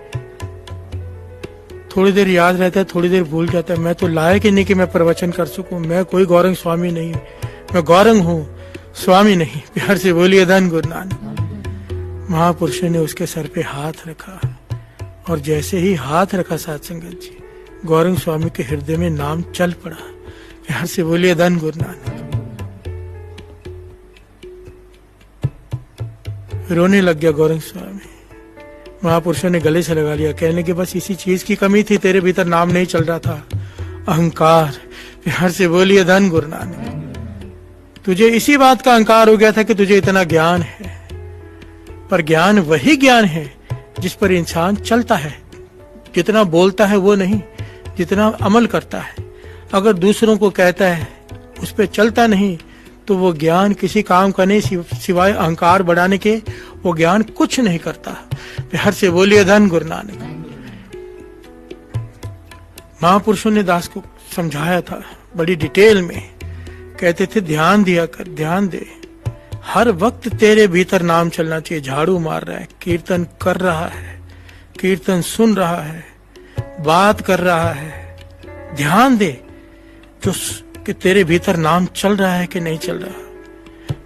थोड़ी देर याद रहता है, थोड़ी देर भूल जाता है। मैं तो लायक ही नहीं कि मैं प्रवचन कर सकूं, मैं कोई गौरंग स्वामी नहीं, मैं गौरंग हूं, स्वामी नहीं। प्यार से बोलिए धन गुरु नानक। महापुरुष ने उसके सर पे हाथ रखा और जैसे ही हाथ रखा साध संगत जी, गौरंग स्वामी के हृदय में नाम चल पड़ा। प्यार से बोलिए धन गुरु नानक। रोने लग गया गौरंग स्वामी। महापुरुषों ने गले से लगा लिया, कहने के बस इसी चीज की कमी थी, तेरे भीतर नाम नहीं चल रहा था, अहंकार। प्यार से बोलिए धन गुरु नानक। तुझे इसी बात का अहंकार हो गया था कि तुझे इतना ज्ञान है, पर ज्ञान वही ज्ञान है जिस पर इंसान चलता है। जितना बोलता है वो नहीं, जितना अमल करता है। अगर दूसरों को कहता है, उस पर चलता नहीं, तो वो ज्ञान किसी काम का नहीं, सिवाय अहंकार बढ़ाने के वो ज्ञान कुछ नहीं करता। प्यार से बोलिए धन गुरु नानक। महापुरुषों ने दास को समझाया था बड़ी डिटेल में, कहते थे ध्यान दिया कर, ध्यान दे, हर वक्त तेरे भीतर नाम चलना चाहिए। झाड़ू मार रहा है, कीर्तन कर रहा है, कीर्तन सुन रहा है, बात कर रहा है, ध्यान दे जो कि तेरे भीतर नाम चल रहा है कि नहीं चल रहा।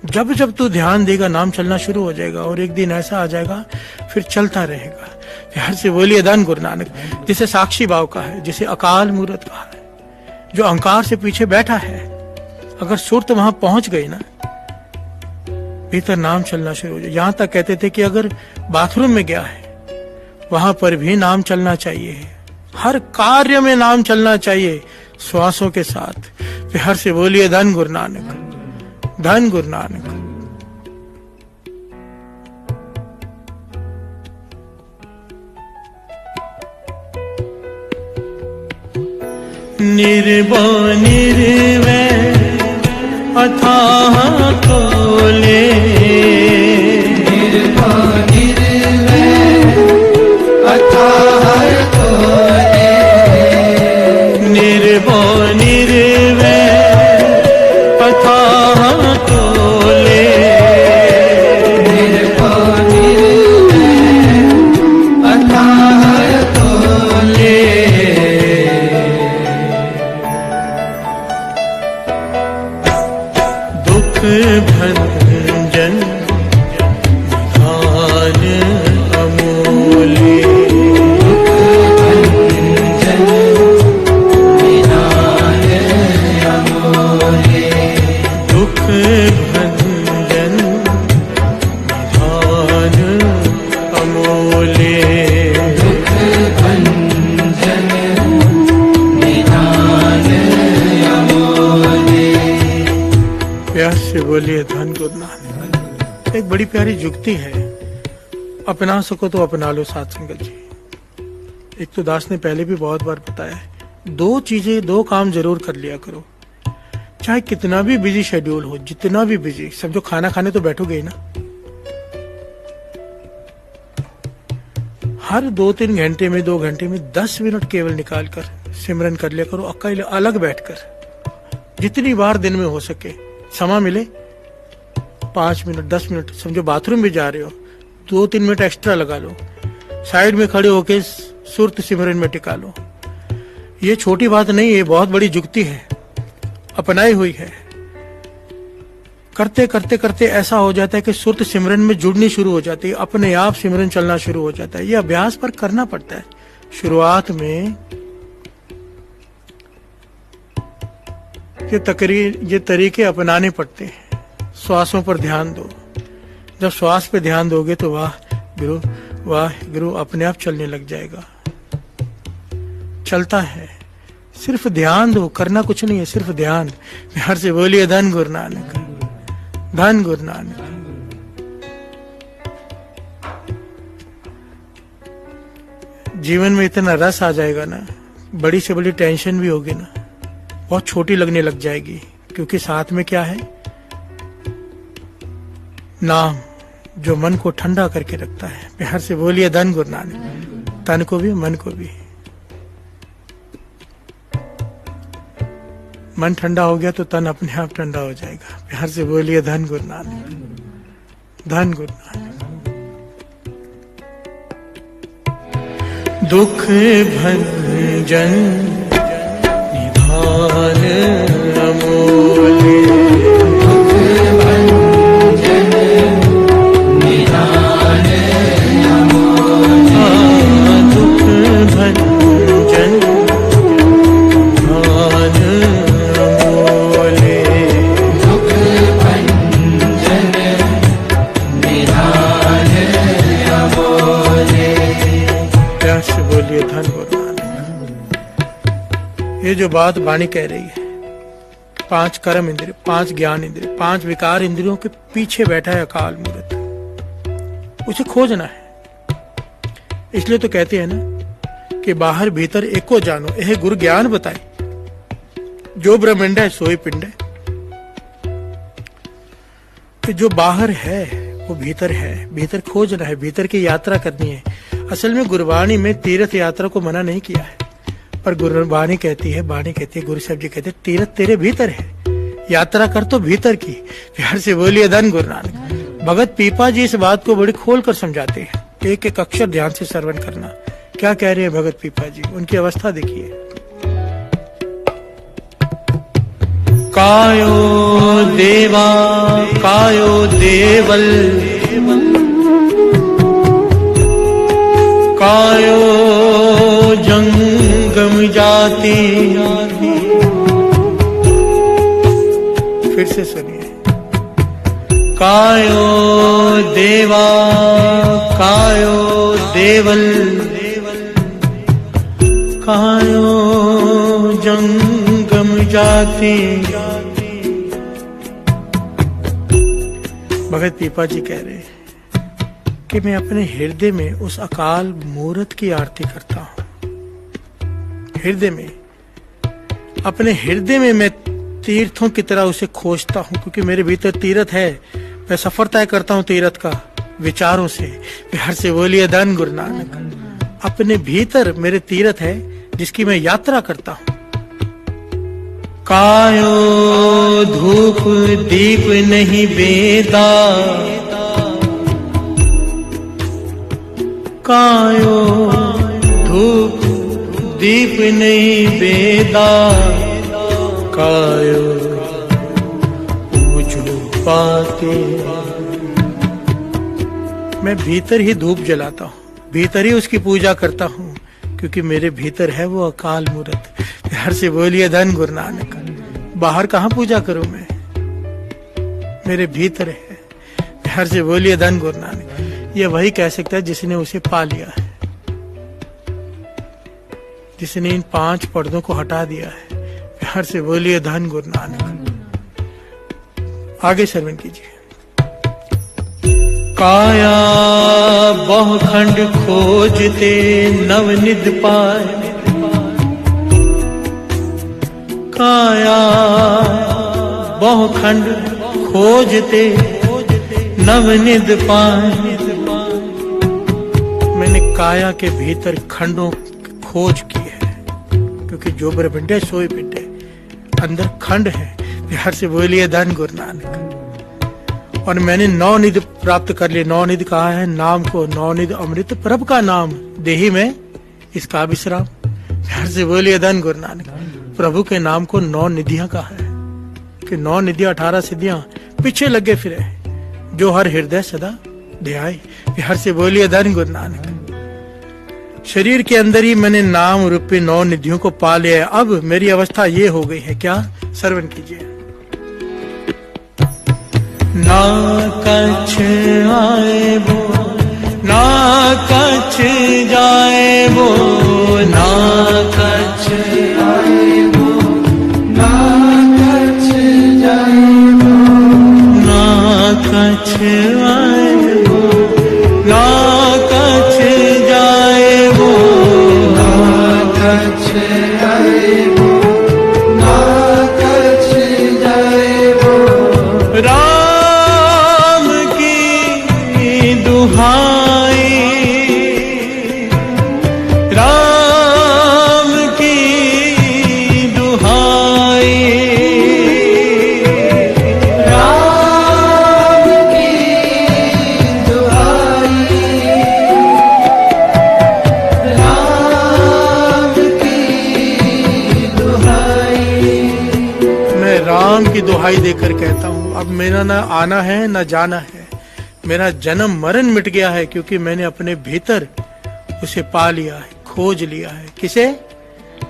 जब जब तू ध्यान देगा, नाम चलना शुरू हो जाएगा और एक दिन ऐसा आ जाएगा फिर चलता रहेगा। प्यार से बोलिए धन गुरु नानक। जिसे साक्षी भाव का है, जिसे अकाल मूर्त का है, जो अहंकार से पीछे बैठा है, अगर सुरत वहां पहुंच गई ना, भीतर नाम चलना शुरू हो जाए। यहां तक कहते थे कि अगर बाथरूम में गया है, वहां पर भी नाम चलना चाहिए। हर कार्य में नाम चलना चाहिए, श्वासों के साथ। प्यार से बोलिए धन गुरु नानक, धन गुरु नानक। निर्भो निर्वैर अथाह तोले, निर्भो निर्वैर अथाह तोले, निर्भो निर्वैर अथाह तोले, निर्भो निर्वैर अथाह तोले। दुख भंजन निधान अमूल्य, दुख भंजन निधान अमूल्य, दुख भंजन निधान अमूल्य। प्यार से बोलिए धन गुरु नानक। एक बड़ी प्यारी जुक्ति है, अपना सको तो अपना लो साध संगत जी। एक तो दास ने पहले भी बहुत बार बताया है, दो चीजें, दो काम जरूर कर लिया करो, चाहे कितना भी बिजी शेड्यूल हो, जितना भी बिजी। समझो खाना खाने तो बैठोगे ही ना, हर 2-3 घंटे में, 2 घंटे में 10 मिनट केवल निकाल कर सिमरन कर लिया करो, अकेले अलग बैठकर। जितनी बार दिन में हो सके, समय मिले 5 मिनट 10 मिनट। समझो बाथरूम भी जा रहे हो, 2-3 मिनट एक्स्ट्रा लगा लो, साइड में खड़े होके सुरत सिमरन में टिका लो। ये छोटी बात नहीं है, बहुत बड़ी जुक्ति है, अपनाई हुई है। करते करते करते ऐसा हो जाता है कि सुरत सिमरन में जुड़नी शुरू हो जाती है, अपने आप सिमरन चलना शुरू हो जाता है। ये अभ्यास पर करना पड़ता है। शुरुआत में ये तरीके अपनाने पड़ते हैं। श्वासों पर ध्यान दो, जब श्वास पे ध्यान दोगे तो वाह गुरु अपने आप चलने लग जाएगा। चलता है, सिर्फ ध्यान दो, करना कुछ नहीं है, सिर्फ ध्यान। प्यार से बोलिए धन गुरु नानक, धन गुरु नानक। जीवन में इतना रस आ जाएगा ना, बड़ी से बड़ी टेंशन भी होगी ना, बहुत छोटी लगने लग जाएगी, क्योंकि साथ में क्या है? नाम, जो मन को ठंडा करके रखता है। प्यार से बोलिए धन गुरु नानक। तन को भी मन को भी। मन ठंडा हो गया तो तन अपने आप ठंडा हो जाएगा। प्यार से बोलिए धन गुरु नानक। धन गुरु नानक। दुख भंजन निधान अमोले, ये जो बात वाणी कह रही है, 5 कर्म इंद्रिय, 5 ज्ञान इंद्रिय, 5 विकार इंद्रियों के पीछे बैठा है अकाल मूर्त। उसे खोजना है। इसलिए तो कहते हैं ना कि बाहर भीतर एको जानो, यह गुरु ज्ञान बताए। जो ब्रह्मांड है सोई पिंड है। कि जो बाहर है वो भीतर है। भीतर खोजना है, भीतर की यात्रा करनी है। असल में गुरबाणी में तीर्थ यात्रा को मना नहीं किया है, पर गुरबाणी कहती है, वाणी कहती है, गुरु साहब जी कहते हैं, तीर्थ तेरे भीतर है, यात्रा कर तो भीतर की। प्यार से बोलिए धन गुरु नानक। भगत पीपा जी इस बात को बड़ी खोल कर समझाते हैं। एक एक अक्षर ध्यान से श्रवण करना। क्या कह रहे हैं भगत पीपा जी? उनकी अवस्था देखिए। कायो देवा कायो देवल, कायो जंगम जाति। फिर से सुनिए। कायो देवा कायो देवल, कायो जंगम जाति। भगत पीपा जी कह रहे हैं कि मैं अपने हृदय में उस अकाल मूर्त की आरती करता हूं। हृदय में, अपने हृदय में मैं तीर्थों की तरह उसे खोजता हूं, क्योंकि मेरे भीतर तीर्थ है। मैं सफर तय करता हूं तीर्थ का विचारों से। प्यार से बोलिए धन गुरु नानक। अपने भीतर मेरे तीर्थ है जिसकी मैं यात्रा करता हूं। कायो धूप दीप नहीं बेदा, कायो धूप दीप नहीं बेदा, कायो पूजो पाते। मैं भीतर ही धूप जलाता हूँ, भीतर ही उसकी पूजा करता हूँ, क्योंकि मेरे भीतर है वो अकाल मूर्त। प्यार से बोलिए धन गुरु नानक। बाहर कहाँ पूजा करूं मैं? मेरे भीतर है। प्यार से बोलिए धन गुरु नानक। ये वही कह सकता है जिसने उसे पा लिया है, जिसने इन 5 पर्दों को हटा दिया है। प्यार से बोलिए धन गुरु नानक। आगे श्रवण कीजिए। काया बहुखंड खोजते नवनिध पाए, काया बहुखंड खोजते नवनिध पाए। मैंने काया के भीतर खंडों खोज की है, क्योंकि जो ब्रह्मांड है सोई पिंड है, अंदर खंड है। प्यार से बोलिए धन गुरु नानक। और मैंने 9 निधि प्राप्त कर लिए। 9 निधि कहा है? नाम को 9 निधि अमृत प्रभु का नाम देही में इसका विश्राम। प्यार से बोलिए धन गुरु नानक। प्रभु के नाम को 9 निधियां कहा है कि 9 निधियां 18 सिद्धियां पीछे लगे फिरे, जो हर हृदय सदा ध्याय। प्यार से बोलिए धन गुरु नानक। शरीर के अंदर ही मैंने नाम रूपी 9 निधियों को पा लिया है। अब मेरी अवस्था ये हो गई है। क्या? श्रवण कीजिए। ना कछ आए वो, ना कछ जाए वो, ना कछ आए वो, ना कछ जाए वो, ना कछ आए वो, ना कछ जाए वो, ना कछ आए वो, ना दिखाई देकर कहता हूँ, अब मेरा ना आना है ना जाना है, मेरा जन्म मरण मिट गया है, क्योंकि मैंने अपने भीतर उसे पा लिया है, खोज लिया है। किसे?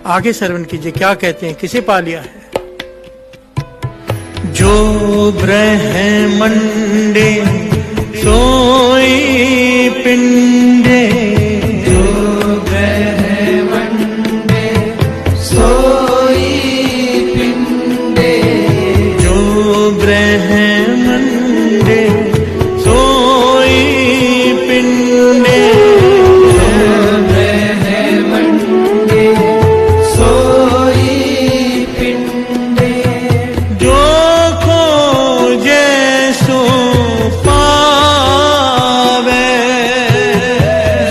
आगे श्रवण कीजिए क्या कहते हैं, किसे पा लिया है? जो ब्रह्मंडे सोई पिंडे, जो ब्रह्मंडे सोई पिंडे, जो ब्रह्मंडे सोई पिंडे, ब्रह्मंडे सोई पिंडे, जो खोजे सो पावे,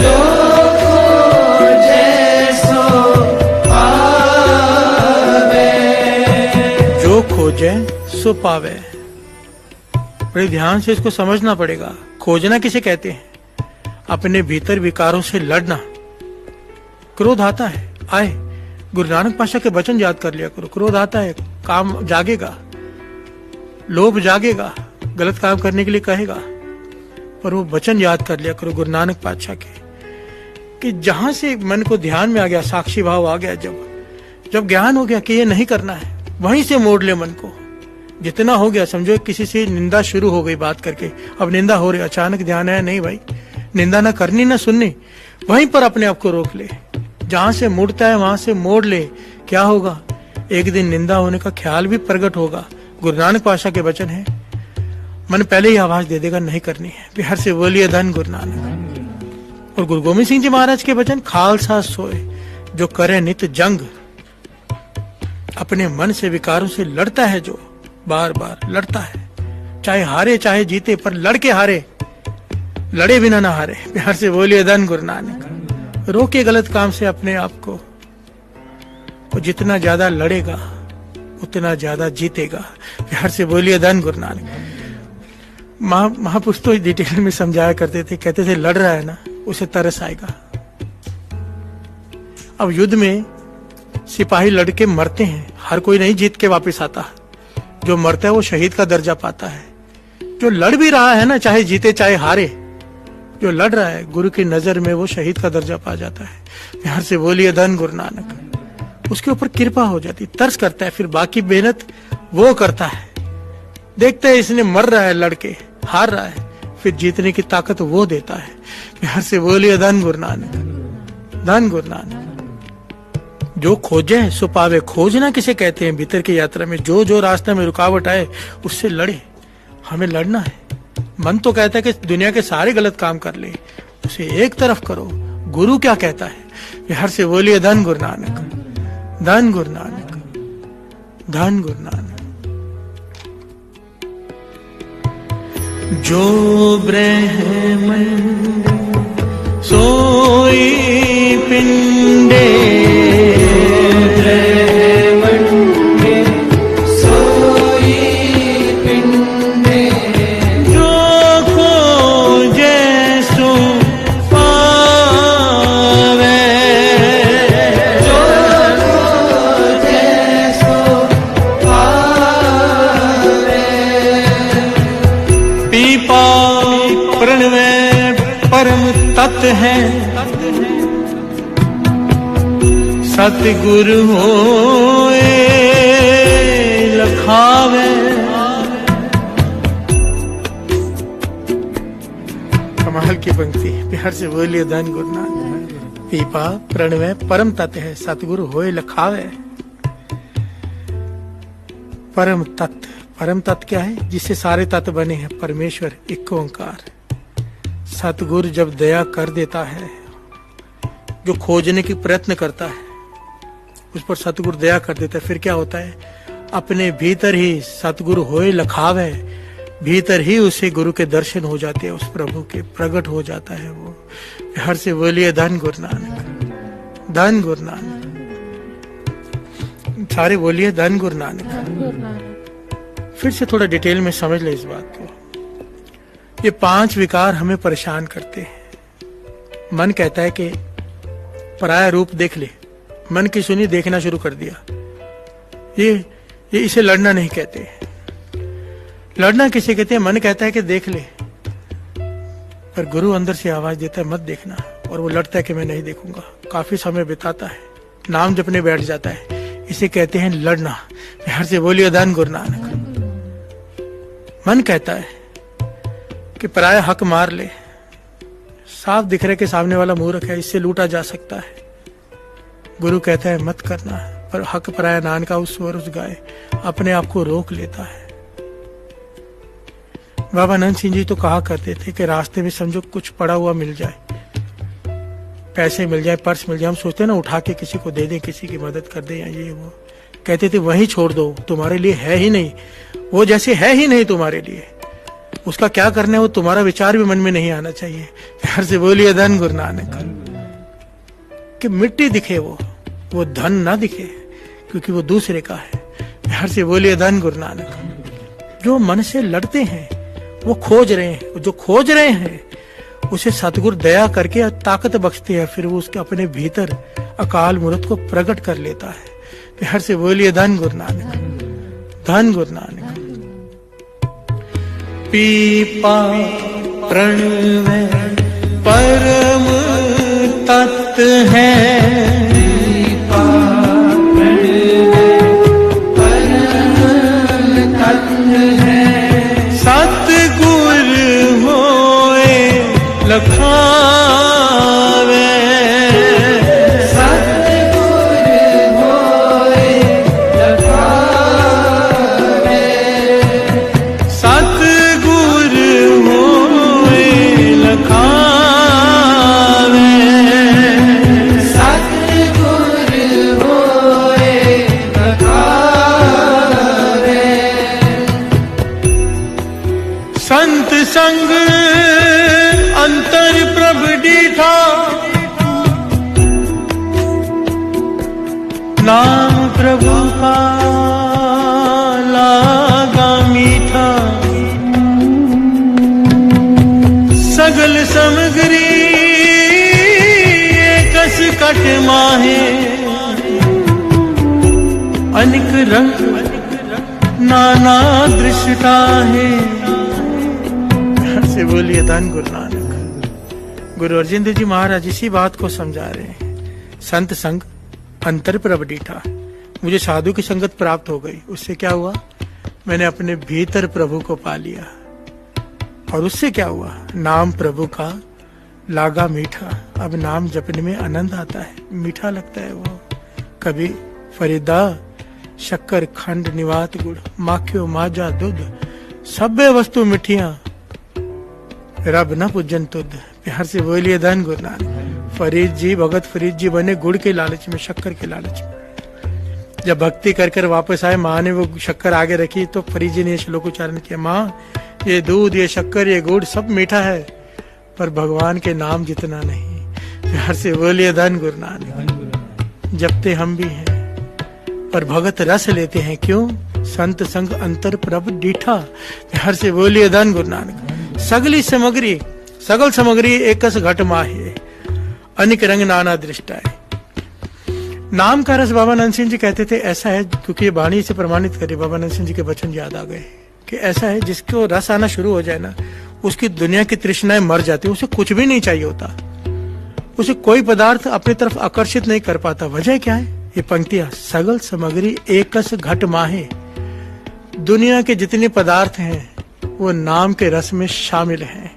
जो खोजे सो पावे, जो खोजे सो पावे। बड़े ध्यान से इसको समझना पड़ेगा। खोजना किसे कहते हैं? अपने भीतर विकारों से लड़ना। क्रोध आता है, आए, गुरु नानक पातशाह के वचन याद कर लिया करो। क्रोध आता है, काम जागेगा, लोभ जागेगा, गलत काम करने के लिए कहेगा, पर वो वचन याद कर लिया करो गुरु नानक पातशाह के, कि जहां से मन को ध्यान में आ गया, साक्षी भाव आ गया, जब ज्ञान हो गया कि ये नहीं करना है, वहीं से मोड़ ले मन को। जितना हो गया, समझो किसी से निंदा शुरू हो गई बात करके, अब निंदा हो रही, अचानक ध्यान आया, नहीं भाई निंदा ना करनी ना सुननी, वहीं पर अपने आप को रोक ले। जहां से मुड़ता है वहां से मोड़ ले। क्या होगा? एक दिन निंदा होने का ख्याल भी प्रकट होगा। गुरु नानक पातशाह के वचन है, मन पहले ही आवाज दे देगा नहीं करनी है। बिहार से बोलिए धन गुरु नानक। और गुरु गोविंद सिंह जी महाराज के वचन, खालसा सोए जो करे नित जंग, अपने मन से विकारों से लड़ता है, जो बार बार लड़ता है, चाहे हारे चाहे जीते, पर लड़के हारे, लड़े बिना ना हारे। बिहार से बोलिए धन गुरु नानक। रोके गलत काम से अपने आप को। वो जितना ज्यादा लड़ेगा उतना ज्यादा जीतेगा। बिहार से बोलिए धन गुरु नानक। महापुरुष तो डिटेल में समझाया करते थे, कहते थे लड़ रहा है ना, उसे तरस आएगा। अब युद्ध में सिपाही लड़के मरते हैं, हर कोई नहीं जीत के वापस आता। जो मरता है वो शहीद का दर्जा पाता है। जो लड़ भी रहा है ना, चाहे जीते चाहे हारे, जो लड़ रहा है गुरु की नजर में वो शहीद का दर्जा पा जाता है। बिहार से बोलिए धन गुरु नानक। उसके ऊपर कृपा हो जाती, तरस करता है, फिर बाकी मेहनत वो करता है। देखते हैं इसने मर रहा है, लड़के हार रहा है, फिर जीतने की ताकत वो देता है। बिहार से बोलिए धन गुरु नानक, धन गुरु नानक। जो खोजे सो पावे। खोजना किसे कहते हैं? भीतर की यात्रा में जो जो रास्ते में रुकावट आए उससे लड़े। हमें लड़ना है। मन तो कहता है कि दुनिया के सारे गलत काम कर ले, उसे एक तरफ करो। गुरु क्या कहता है? बिहार से बोलिए धन गुरु नानक, धन गुरु नानक, धन गुरु नानक। जो ब्रह्मंड सोई पिंडे, ब्रह्मंडे सोई पिंडे, जो खोजे सो पावे, जो खोजे सो पावे, पीपा प्रणवे परम तत्व है, सतगुरु होए लखावे। कमाल की पंक्ति। बिहार से बोलिए धन गुरु नानक। पीपा प्रणवे परम तत्व है, सतगुरु होए लखावे। परम तत्व, परम तत्व क्या है? जिससे सारे तत्व बने हैं, परमेश्वर एक ओंकार। सतगुरु जब दया कर देता है, जो खोजने की प्रयत्न करता है उस पर सतगुरु दया कर देता है, फिर क्या होता है? अपने भीतर ही सतगुरु होए लखावे, भीतर ही उसे गुरु के दर्शन हो जाते हैं, उस प्रभु के प्रकट हो जाता है वो। हर से बोलिए धन गुरु नानक, धन गुरु नानक। सारे बोलिए धन गुरु नानक। फिर से थोड़ा डिटेल में समझ ले इस बात को। ये 5 विकार हमें परेशान करते हैं। मन कहता है कि पराया रूप देख ले, मन की सुनी देखना शुरू कर दिया। ये इसे लड़ना नहीं कहते, लड़ना किसे कहते हैं? मन कहता है कि देख ले, पर गुरु अंदर से आवाज देता है मत देखना, और वो लड़ता है कि मैं नहीं देखूंगा। काफी समय बिताता है, नाम जपने बैठ जाता है। इसे कहते हैं लड़ना। हर से बोलिए धन गुरु नानक। मन कहता है कि पराया हक मार ले, साफ दिख रहा है कि सामने वाला मूर्ख है, इससे लूटा जा सकता है। गुरु कहता है मत करना, पर हक पराया नान का उस स्वर उस गाय अपने आप को रोक लेता है। बाबा नंद सिंह जी तो कहा करते थे कि रास्ते में समझो कुछ पड़ा हुआ मिल जाए, पैसे मिल जाए, पर्स मिल जाए, हम सोचते हैं ना उठा के किसी को दे दें, किसी की मदद कर दें या ये वो। कहते थे वहीं छोड़ दो, तुम्हारे लिए है ही नहीं, वो जैसे है ही नहीं तुम्हारे लिए, उसका क्या करना है वो तुम्हारा विचार भी मन में नहीं आना चाहिए। प्यार से बोलिए धन गुरु नानक। कि मिट्टी दिखे वो धन ना दिखे, क्योंकि वो दूसरे का है। प्यार से बोलिए धन गुरु नानक। जो मन से लड़ते हैं वो खोज रहे हैं, जो खोज रहे हैं उसे सतगुरु दया करके ताकत बख्शते हैं, फिर वो उसके अपने भीतर अकाल मूर्त को प्रकट कर लेता है। प्यार से बोलिए धन गुरु नानक, धन गुरु नानक। पीपा प्रणव परम तत्व है, पीपा प्रणव परम तत्व है। सतगुर होए लखावे, सतगुर होए लखावे। सतगुर होए लखावे। सतगुर होए लखावे। संत संग अंतर प्रभ डीठा, नाम प्रभु का लागा मीठा। सगल समग्री एकस कट माहे, अनिक रंग नाना दृष्टा है। से बोलिए धन गुरु नानक। गुरु अर्जन देव जी महाराज इसी बात को समझा रहे हैं। संत संग अंतर प्रभ डीठा, मुझे साधु की संगत प्राप्त हो गई, उससे क्या हुआ? मैंने अपने भीतर प्रभु को पा लिया। और उससे क्या हुआ? नाम प्रभु का लागा मीठा। अब नाम जपने में आनंद आता है, मीठा लगता है वो। कभी फरीदा शक्कर खंड निवात गुड़, माखियो माजा दूध, सभ्य वस्तु मिठियां रब न पूजन तुद। प्यार से बोलिए धन गुरु नानक। फरीद जी, भगत फरीद जी बने गुड़ के लालच में, शक्कर के लालच में। जब भक्ति कर कर वापस आए, माँ ने वो शक्कर आगे रखी तो फरीद जी ने श्लोक उच्चारण किया, माँ ये दूध, ये शक्कर, ये गुड़ सब मीठा है, पर भगवान के नाम जितना नहीं। प्यार से बोलिए धन गुरु नानक। जपते हम भी हैं पर भगत रस लेते हैं, क्यों? संत संग अंतर प्रभ डीठा। प्यार से बोलिए धन गुरु नानक। सगल सामग्री एकस घट माहे, अनिक रंग नाना दृष्टाए। नाम का रस बाबा नंद सिंह जी कहते थे ऐसा है, क्योंकि ये वाणी से प्रमाणित करे, बाबा नंद सिंह जी के वचन याद आ गए कि ऐसा है जिसको रस आना शुरू हो जाए ना, उसकी दुनिया की तृष्णाएं मर जाती है, उसे कुछ भी नहीं चाहिए होता, उसे कोई पदार्थ अपनी तरफ आकर्षित नहीं कर पाता। वजह क्या है? ये पंक्तियां, सगल सामग्री एकस घट माहे। दुनिया के जितने पदार्थ हैं वो नाम के रस में शामिल हैं,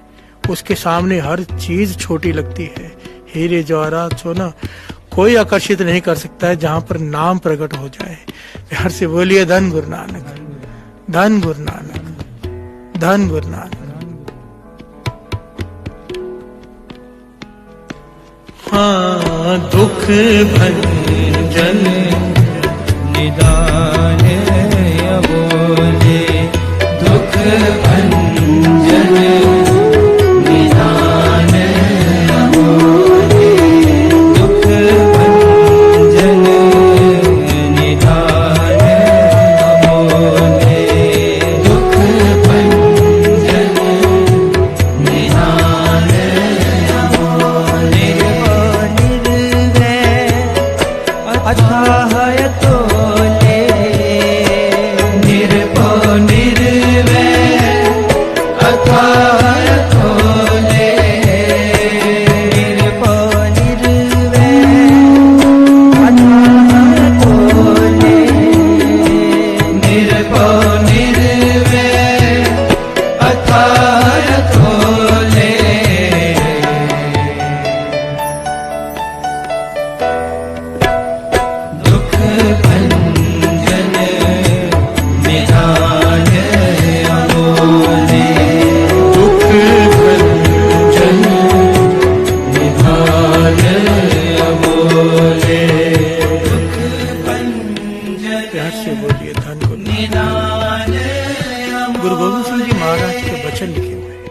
उसके सामने हर चीज छोटी लगती है। हीरे जवाहरात सोना कोई आकर्षित नहीं कर सकता है जहां पर नाम प्रकट हो जाए। प्यार से बोलिए धन गुरु नानक, धन गुरु नानक, धन गुरु नानक। हाँ, दुख भंजन निदान अबोले, दुख भंजन निदान अबोले, दुख भंजन निदान अबोले, दुख भंजन निदान अबोले। निर्भय अथाह तो ले गुरु गोविंद सिंह जी महाराज के वचन लिखे हुए हैं।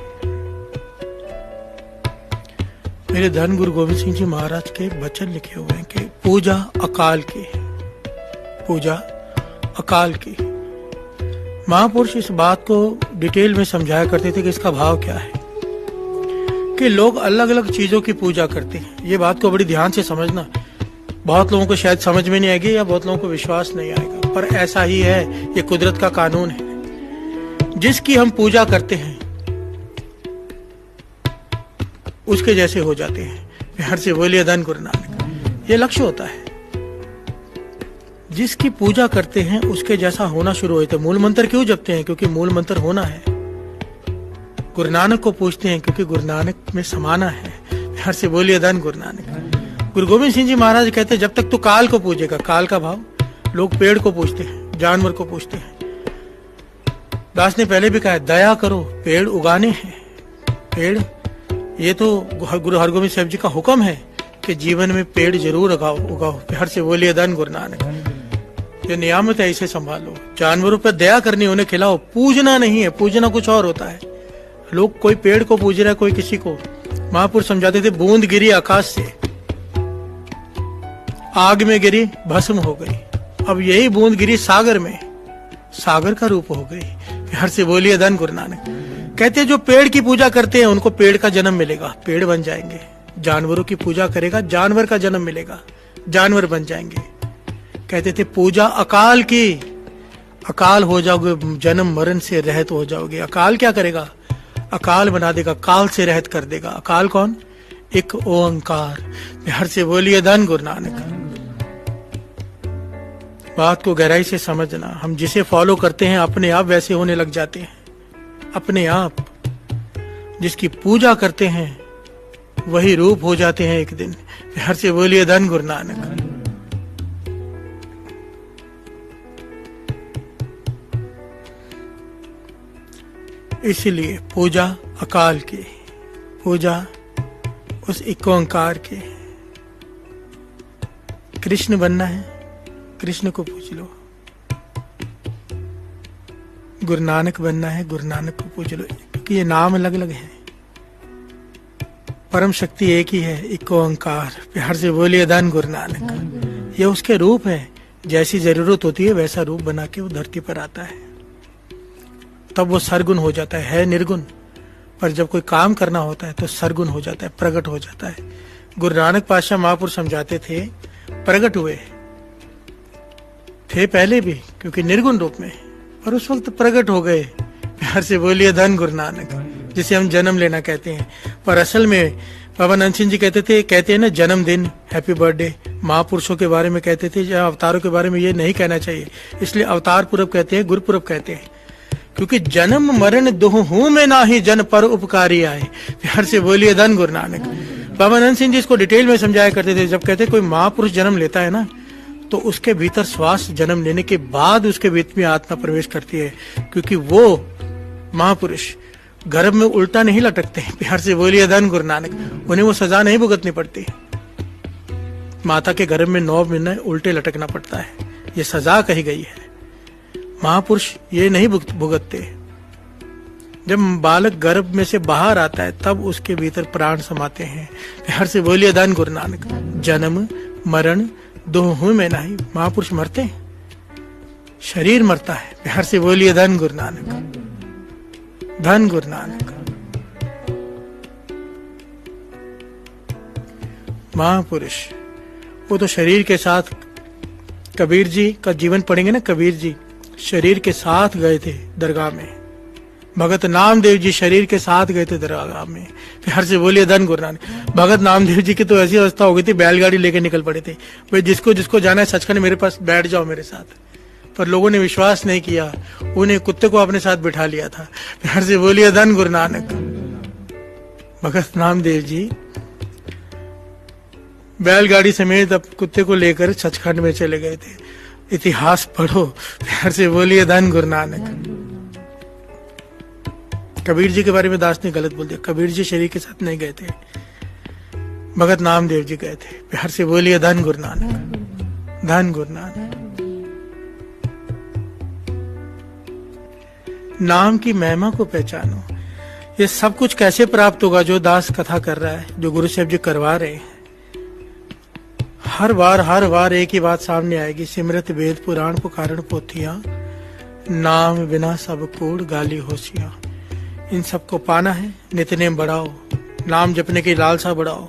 मेरे धन गुरु गोविंद सिंह जी महाराज के वचन लिखे हुए हैं कि पूजा अकाल की, पूजा अकाल की। महापुरुष इस बात को डिटेल में समझाया करते थे कि इसका भाव क्या है, कि लोग अलग अलग चीजों की पूजा करते हैं। ये बात को बड़ी ध्यान से समझना। बहुत लोगों को शायद समझ में नहीं आएगी या बहुत लोगों को विश्वास नहीं आएगा, पर ऐसा ही है, ये कुदरत का कानून है। जिसकी हम पूजा करते हैं उसके जैसे हो जाते हैं। प्यार से बोलिए धन गुरु नानक। ये लक्ष्य होता है, जिसकी पूजा करते हैं उसके जैसा होना शुरू होता है। मूल मंत्र क्यों जपते हैं? क्योंकि मूल मंत्र होना है। गुरु नानक को पूछते हैं क्योंकि गुरु नानक में समाना है। प्यार से बोलिए धन गुरु नानक। गुरु गोविंद सिंह जी महाराज कहते हैं जब तक तू काल को पूजेगा, काल का भाव, लोग पेड़ को पूजते हैं, जानवर को पूजते हैं। दास ने पहले भी कहा है, दया करो, पेड़ उगाने हैं। पेड़, ये तो गुरु हरगोविंद साहब जी का हुक्म है कि जीवन में पेड़ जरूर उगाओ। प्यार से बोलिए धन गुरु नानक। ये नियामत है, इसे संभालो। जानवरों पर दया करनी, उन्हें खिलाओ। पूजना नहीं है, पूजना कुछ और होता है। लोग कोई पेड़ को पूज रहा है, कोई किसी को। महापुरुष समझाते थे, बूंद गिरी आकाश से, आग में गिरी, भस्म हो गई। अब यही बूंद गिरी सागर में, सागर का रूप हो गई। प्यार से बोलिए धन गुरु नानक। कहते जो पेड़ की पूजा करते हैं उनको पेड़ का जन्म मिलेगा, पेड़ बन जाएंगे। जानवरों की पूजा करेगा, जानवर का जन्म मिलेगा, जानवर बन जाएंगे। कहते थे पूजा अकाल की, अकाल हो जाओगे, जन्म मरण से रहित हो जाओगे। अकाल क्या करेगा? अकाल बना देगा, काल से रहित कर देगा। अकाल कौन? एक ओंकार। प्यार से बोलिए धन गुरु नानक। बात को गहराई से समझना। हम जिसे फॉलो करते हैं अपने आप वैसे होने लग जाते हैं, अपने आप। जिसकी पूजा करते हैं वही रूप हो जाते हैं एक दिन। प्यार से बोलिए धन गुरु नानक। इसलिए पूजा अकाल की, पूजा उस एक ओंकार के। कृष्ण बनना है, कृष्ण को पूज लो। गुरु नानक बनना है, गुरु नानक को पूज लो। क्योंकि ये नाम अलग अलग है, परम शक्ति एक ही है, एक ओंकार। प्यार से बोलिए धन गुरु नानक। ये उसके रूप है, जैसी जरूरत होती है वैसा रूप बना के वो धरती पर आता है, तब वो सरगुण हो जाता है निर्गुण। पर जब कोई काम करना होता है तो सरगुण हो जाता है, प्रकट हो जाता है। गुरु नानक पातशाह महापुरुष समझाते थे, प्रकट हुए थे पहले भी क्योंकि निर्गुण रूप में, और उस वक्त प्रकट हो गए। प्यार से बोलिए धन गुरु नानक, जिसे हम जन्म लेना कहते हैं। पर असल में बाबा नंद सिंह जी कहते हैं ना, जन्मदिन, हैप्पी बर्थडे। महापुरुषों के बारे में कहते थे, या अवतारों के बारे में ये नहीं कहना चाहिए, इसलिए अवतार पूर्व कहते हैं, गुरुपुरब कहते हैं। क्योंकि जन्म मरण दोहू में ना ही जन पर उपकारी आए। प्यार से बोलिए धन गुरु नानक। बाबा नंद सिंह जी इसको डिटेल में समझाया करते थे। जब कहते कोई महापुरुष जन्म लेता है ना, तो उसके भीतर श्वास जन्म लेने के बाद उसके भीतर में आत्मा प्रवेश करती है, क्योंकि वो महापुरुष गर्भ में उल्टा नहीं लटकते। प्यार से बोलिए धन गुरु नानक। उन्हें वो सजा नहीं भुगतनी पड़ती। माता के गर्भ में 9 महीने उल्टे लटकना पड़ता है, ये सजा कही गई है। महापुरुष ये नहीं भुगतते। जब बालक गर्भ में से बाहर आता है तब उसके भीतर प्राण समाते हैं। प्यार से बोलिए धन गुरु नानक। जन्म मरण दोहू में नहीं। महापुरुष मरते हैं, शरीर मरता है। प्यार से बोलिए धन गुरु नानक, धन गुरु नानक। महापुरुष वो तो शरीर के साथ, कबीर जी का जीवन पढ़ेंगे ना, कबीर जी शरीर के साथ गए थे दरगाह में। भगत नामदेव जी शरीर के साथ गए थे दरगाह में। प्यार से बोलिए धन गुरु नानक। भगत नामदेव जी की तो ऐसी अवस्था हो गई थी, बैलगाड़ी लेके निकल पड़े थे, भाई जिसको जिसको जाना है सचखंड मेरे पास बैठ जाओ मेरे साथ। पर लोगों ने विश्वास नहीं किया, उन्हें कुत्ते को अपने साथ बिठा लिया था। प्यार से बोलिए धन गुरु नानक। भगत नामदेव जी बैलगाड़ी समेत अब कुत्ते को लेकर सचखंड में चले गए थे। इतिहास पढ़ो। प्यार से बोलिए धन गुरु नानक। कबीर जी के बारे में दास ने गलत बोल दिया, कबीर जी शरीर के साथ नहीं गए थे, भगत नामदेव जी गए थे। प्यार से बोलिए धन गुरु नानक, धन गुरु नानक। नाम की महिमा को पहचानो। ये सब कुछ कैसे प्राप्त होगा? जो दास कथा कर रहा है, जो गुरु साहब जी करवा रहे हैं, हर बार एक ही बात सामने आएगी। सिमरत वेद पुराण पुकारण पोथियां, नाम बिना सब कूड़ गाली होशियां। इन सबको पाना है, नितनेम बढ़ाओ, नाम जपने की लालसा बढ़ाओ।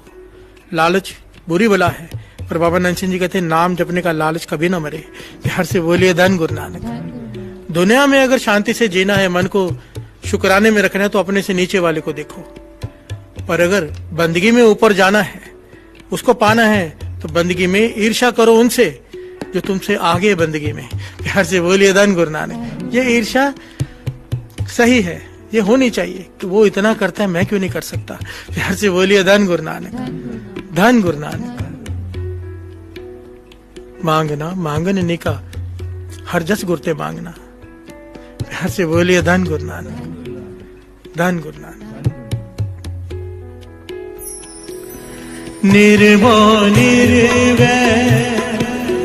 लालच बुरी बला है, पर बाबा नंद सिंह जी कहते हैं नाम जपने का लालच कभी ना मरे। हर से बोलिए धन गुरु नानक। दुनिया में अगर शांति से जीना है, मन को शुक्राने में रखना है, तो अपने से नीचे वाले को देखो। पर अगर बंदगी में ऊपर जाना है, उसको पाना है, तो बंदगी में ईर्ष्या करो उनसे जो तुमसे आगे बंदगी में। प्यार से बोलिए धन गुरु नानक। ये ईर्ष्या सही है, ये होनी चाहिए कि वो इतना करता है, मैं क्यों नहीं कर सकता। प्यार से बोलिए धन गुरु नानक। धन गुरु नानक। मांगना मांगन निका, हर जस गुरते मांगना। प्यार से बोलिए धन गुरु नानक। धन गुरु नानक। निर्भो निर्वैर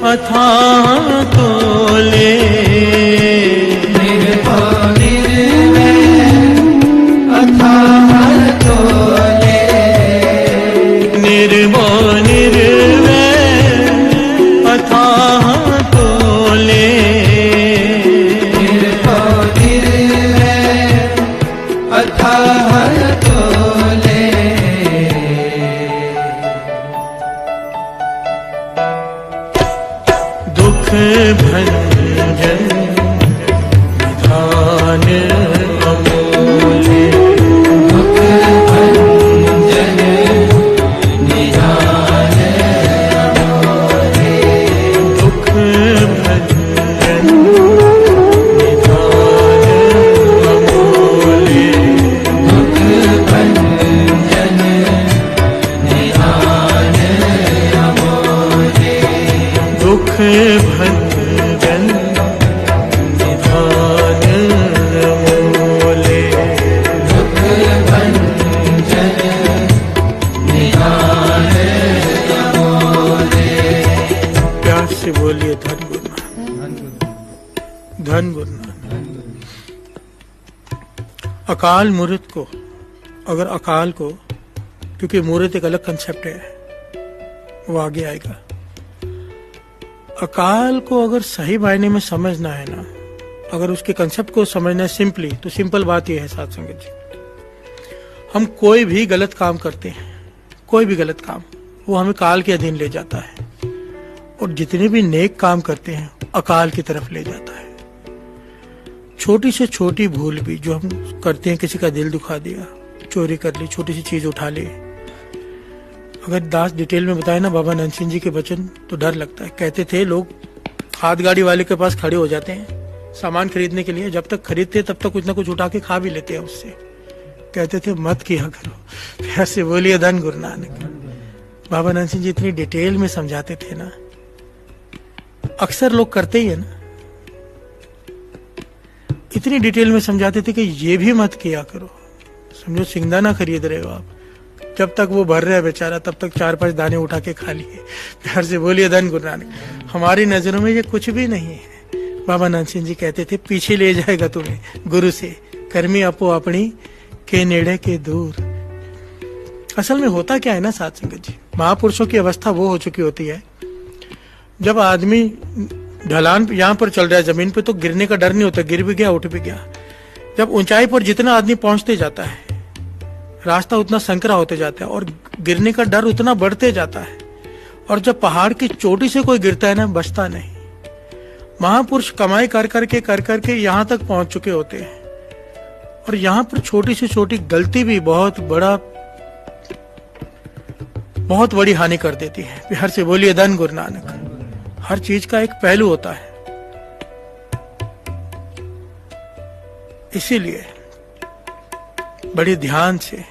अथाह तोले, निर्भो निर्वैर अथाह तोले, निर्भो निर्वैर अथाह तोले, निर्भो निर्वैर अथाह तोले। दुख भंजन निधान अमोले, दुख भंजन निधान अमोले, दुख भंजन निधान अमोले, दुख भंजन निधान अमोले, दुख भंजन निधान अमोले। दुख भंजन निधान अमोले। प्यार से बोलिए धन गुरु नानक। धन गुरु नानक। अकाल मूर्त को, अगर अकाल को, क्योंकि मूर्त एक अलग कंसेप्ट है, वो आगे आएगा। अकाल को अगर सही मायने में समझना है ना, अगर उसके कंसेप्ट को समझना है सिंपली, तो सिंपल बात यह है साथ संगत जी, हम कोई भी गलत काम करते हैं, कोई भी गलत काम, वो हमें काल के अधीन ले जाता है। और जितने भी नेक काम करते हैं, अकाल की तरफ ले जाता है। छोटी से छोटी भूल भी जो हम करते हैं, किसी का दिल दुखा दिया, चोरी कर ली, छोटी सी चीज उठा ली, अगर दास डिटेल में बताए ना बाबा नंद सिंह जी के वचन, तो डर लगता है। कहते थे लोग हाथ गाड़ी वाले के पास खड़े हो जाते हैं सामान खरीदने के लिए, जब तक खरीदते तब तक कुछ ना कुछ उठा के खा भी लेते हैं उससे। कहते थे मत किया करो। प्यार से बोलिए धन गुरु नानक। बाबा नंद सिंह जी इतनी डिटेल में समझाते थे ना, अक्सर लोग करते ही है ना, इतनी डिटेल में समझाते थे कि ये भी मत किया करो। समझो सिंगदाना खरीद रहे हो आप, जब तक वो भर रहा है बेचारा, तब तक 4-5 दाने उठा के खा लिए। प्यार से बोलिए धन गुरु नानक। हमारी नजरों में ये कुछ भी नहीं है। बाबा नंद सिंह जी कहते थे पीछे ले जाएगा तुम्हें गुरु से, कर्मी अपो अपनी के नेड़े के दूर। असल में होता क्या है ना साथ संगत जी, महापुरुषों की अवस्था वो हो चुकी होती है, जब आदमी ढलान यहाँ पर चल रहा है जमीन पे, तो गिरने का डर नहीं होता, गिर भी गया उठ भी गया। जब ऊंचाई पर जितना आदमी पहुंचते जाता है, रास्ता उतना संकरा होते जाता है और गिरने का डर उतना बढ़ते जाता है। और जब पहाड़ की चोटी से कोई गिरता है ना, बचता नहीं। महापुरुष कमाई कर करके यहाँ तक पहुंच चुके होते हैं, और यहाँ पर छोटी से छोटी गलती भी बहुत बड़ी हानि कर देती है। प्यार से बोलिए धन गुरु नानक। हर चीज का एक पहलू होता है, इसीलिए बड़े ध्यान से,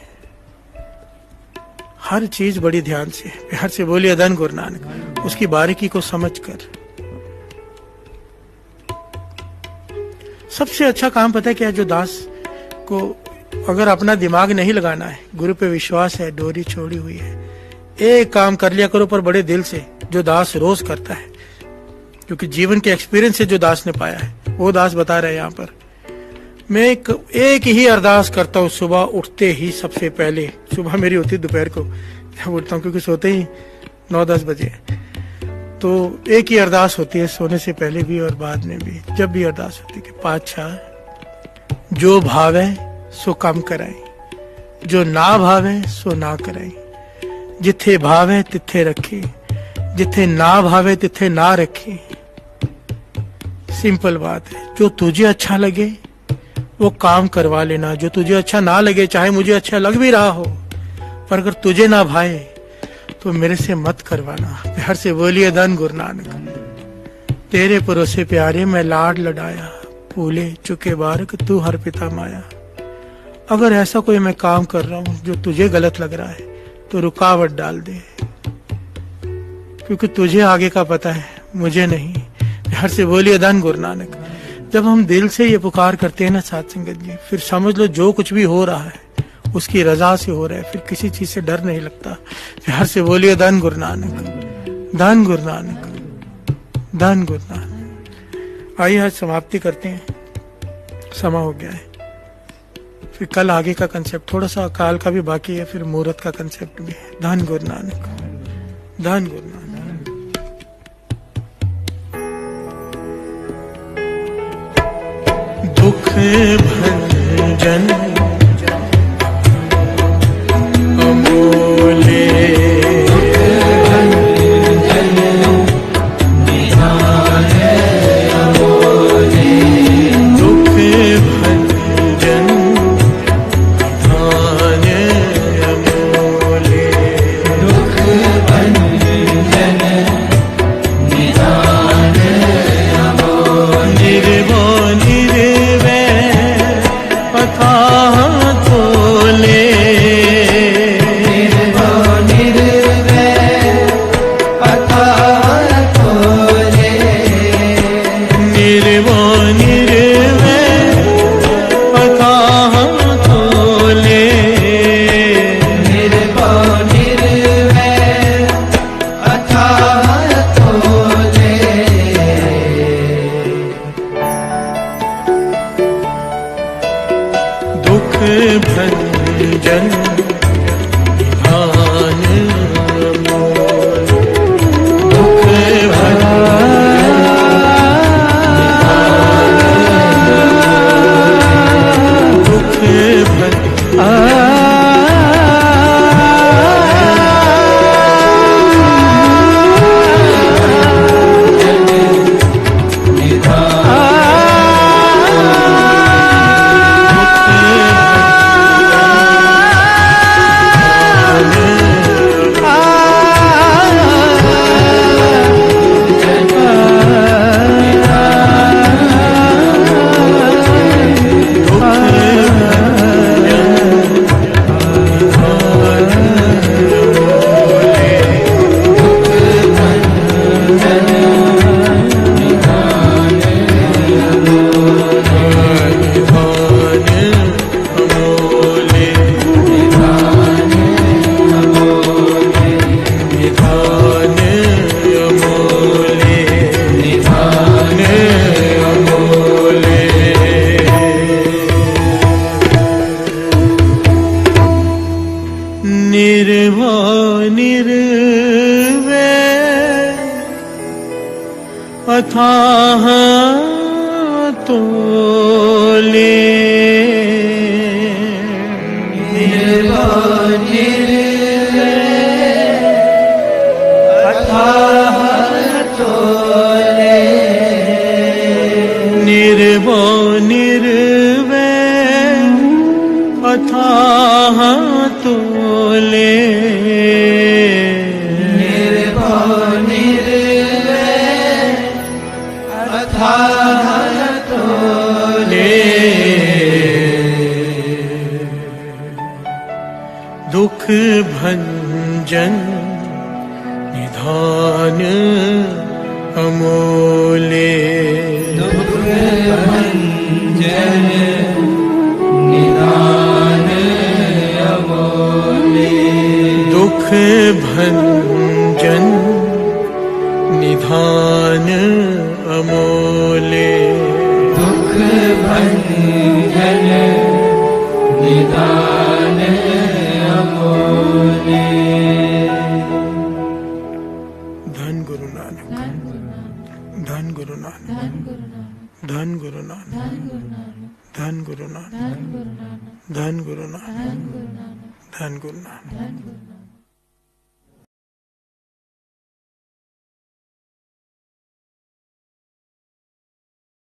हर चीज बड़ी ध्यान से, प्यार से बोलिए धन गुरु नानक, उसकी बारीकी को समझकर। सबसे अच्छा काम पता है क्या? जो दास को अगर अपना दिमाग नहीं लगाना है, गुरु पे विश्वास है, डोरी छोड़ी हुई है, एक काम कर लिया करो पर बड़े दिल से, जो दास रोज करता है, क्योंकि जीवन के एक्सपीरियंस से जो दास ने पाया है, वो दास बता रहे हैं यहाँ पर। मैं एक ही अरदास करता हूँ सुबह उठते ही। सबसे पहले सुबह मेरी होती दोपहर को जब उठता हूँ, क्योंकि सोते ही 9-10 बजे, तो एक ही अरदास होती है सोने से पहले भी और बाद में भी। जब भी अरदास होती है कि पातशाह जो भावे सो कम कराई, जो ना भावे सो ना कराई, जिथे भावे तिथे रखी, जिथे ना भावे तिथे ना रखी। सिंपल बात है, जो तुझे अच्छा लगे वो काम करवा लेना, जो तुझे अच्छा ना लगे, चाहे मुझे अच्छा लग भी रहा हो, पर अगर तुझे ना भाए तो मेरे से मत करवाना। प्यार से बोलिए धन गुरु नानक। तेरे परोसे प्यारे मैं लाड लडाया, भूले चुके बारक तू हर पिता माया। अगर ऐसा कोई मैं काम कर रहा हूं जो तुझे गलत लग रहा है तो रुकावट डाल दे, क्योंकि तुझे आगे का पता है, मुझे नहीं। प्यार से बोलिए धन गुरु नानक। जब हम दिल से ये पुकार करते हैं ना साथ संगत जी, फिर समझ लो जो कुछ भी हो रहा है उसकी रजा से हो रहा है, फिर किसी चीज से डर नहीं लगता। प्यार से बोलिए धन गुरु नानक, धन गुरु नानक, धन गुरु नानक। आइए आज समाप्ति करते हैं, समा हो गया है। फिर कल आगे का कंसेप्ट, थोड़ा सा काल का भी बाकी है, फिर मुहूर्त का कंसेप्ट भी है। धन गुरु नानक, धन गुरु नानक। दुख भंजन अमोले, भंजन ध्यान मोल, दुख अथाह तोले, निर्भो निर्वैर अथाह तोले, दुख भंजन निधान अमोले, दुख भंजन निधान अमोले, दुख भंजन निधान अमोले, दुख भंजन निदान अमोले। धन गुरु नानक, धन गुरु नानक, धन गुरु नानक, धन गुरु नानक, धन गुरु नानक, धन गुरु नानक।